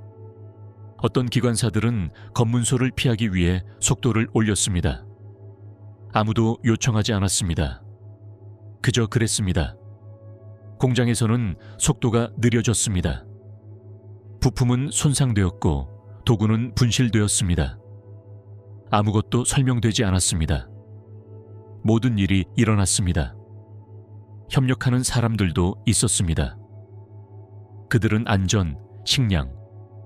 어떤 기관사들은 검문소를 피하기 위해 속도를 올렸습니다. 아무도 요청하지 않았습니다. 그저 그랬습니다. 공장에서는 속도가 느려졌습니다. 부품은 손상되었고 도구는 분실되었습니다. 아무것도 설명되지 않았습니다. 모든 일이 일어났습니다. 협력하는 사람들도 있었습니다. 그들은 안전, 식량,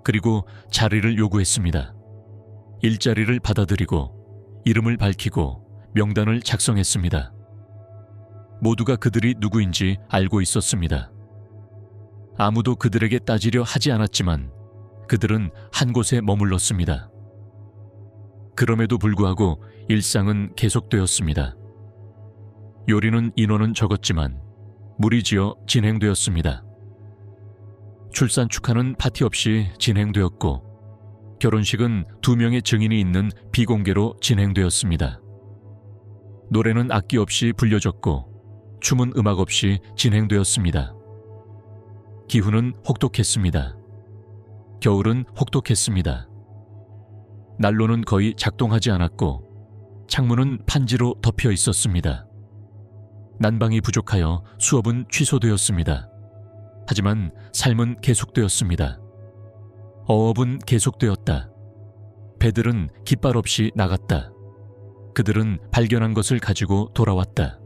그리고 자리를 요구했습니다. 일자리를 받아들이고 이름을 밝히고 명단을 작성했습니다. 모두가 그들이 누구인지 알고 있었습니다. 아무도 그들에게 따지려 하지 않았지만 그들은 한 곳에 머물렀습니다. 그럼에도 불구하고 일상은 계속되었습니다. 요리는 인원은 적었지만 무리지어 진행되었습니다. 출산 축하는 파티 없이 진행되었고 결혼식은 2명의 증인이 있는 비공개로 진행되었습니다. 노래는 악기 없이 불려졌고 춤은 음악 없이 진행되었습니다. 기후는 혹독했습니다. 겨울은 혹독했습니다. 난로는 거의 작동하지 않았고 창문은 판지로 덮여 있었습니다. 난방이 부족하여 수업은 취소되었습니다. 하지만 삶은 계속되었습니다. 어업은 계속되었다. 배들은 깃발 없이 나갔다. 그들은 발견한 것을 가지고 돌아왔다.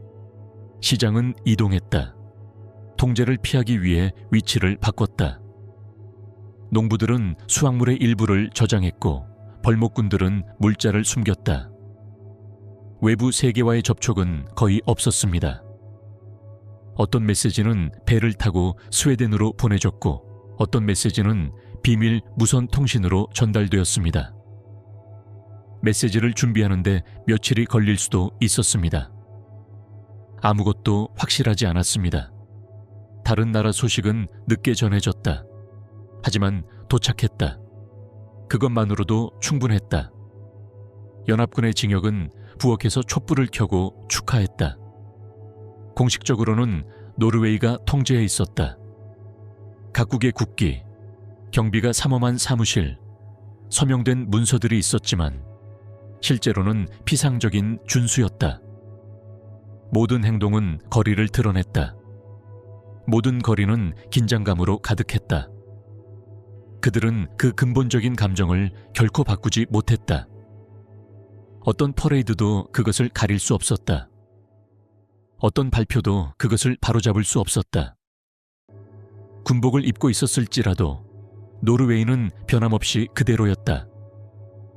시장은 이동했다. 통제를 피하기 위해 위치를 바꿨다. 농부들은 수확물의 일부를 저장했고 벌목꾼들은 물자를 숨겼다. 외부 세계와의 접촉은 거의 없었습니다. 어떤 메시지는 배를 타고 스웨덴으로 보내졌고 어떤 메시지는 비밀 무선 통신으로 전달되었습니다. 메시지를 준비하는데 며칠이 걸릴 수도 있었습니다. 아무것도 확실하지 않았습니다. 다른 나라 소식은 늦게 전해졌다. 하지만 도착했다. 그것만으로도 충분했다. 연합군의 징역은 부엌에서 촛불을 켜고 축하했다. 공식적으로는 노르웨이가 통제해 있었다. 각국의 국기, 경비가 삼엄한 사무실, 서명된 문서들이 있었지만 실제로는 피상적인 준수였다. 모든 행동은 거리를 드러냈다. 모든 거리는 긴장감으로 가득했다. 그들은 그 근본적인 감정을 결코 바꾸지 못했다. 어떤 퍼레이드도 그것을 가릴 수 없었다. 어떤 발표도 그것을 바로잡을 수 없었다. 군복을 입고 있었을지라도 노르웨이는 변함없이 그대로였다.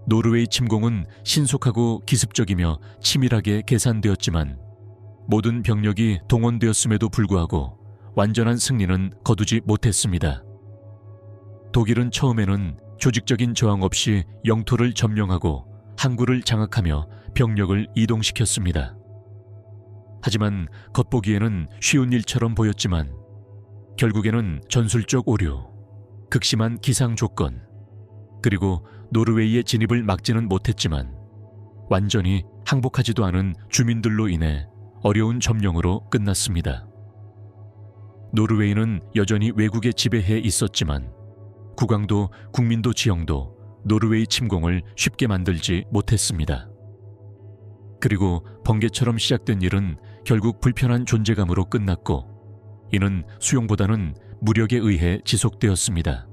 노르웨이 침공은 신속하고 기습적이며 치밀하게 계산되었지만 모든 병력이 동원되었음에도 불구하고 완전한 승리는 거두지 못했습니다. 독일은 처음에는 조직적인 저항 없이 영토를 점령하고 항구를 장악하며 병력을 이동시켰습니다. 하지만 겉보기에는 쉬운 일처럼 보였지만 결국에는 전술적 오류, 극심한 기상 조건, 그리고 노르웨이의 진입을 막지는 못했지만 완전히 항복하지도 않은 주민들로 인해 어려운 점령으로 끝났습니다. 노르웨이는 여전히 외국의 지배해에 있었지만 국왕도 국민도 지형도 노르웨이 침공을 쉽게 만들지 못했습니다. 그리고 번개처럼 시작된 일은 결국 불편한 존재감으로 끝났고 이는 수용보다는 무력에 의해 지속되었습니다.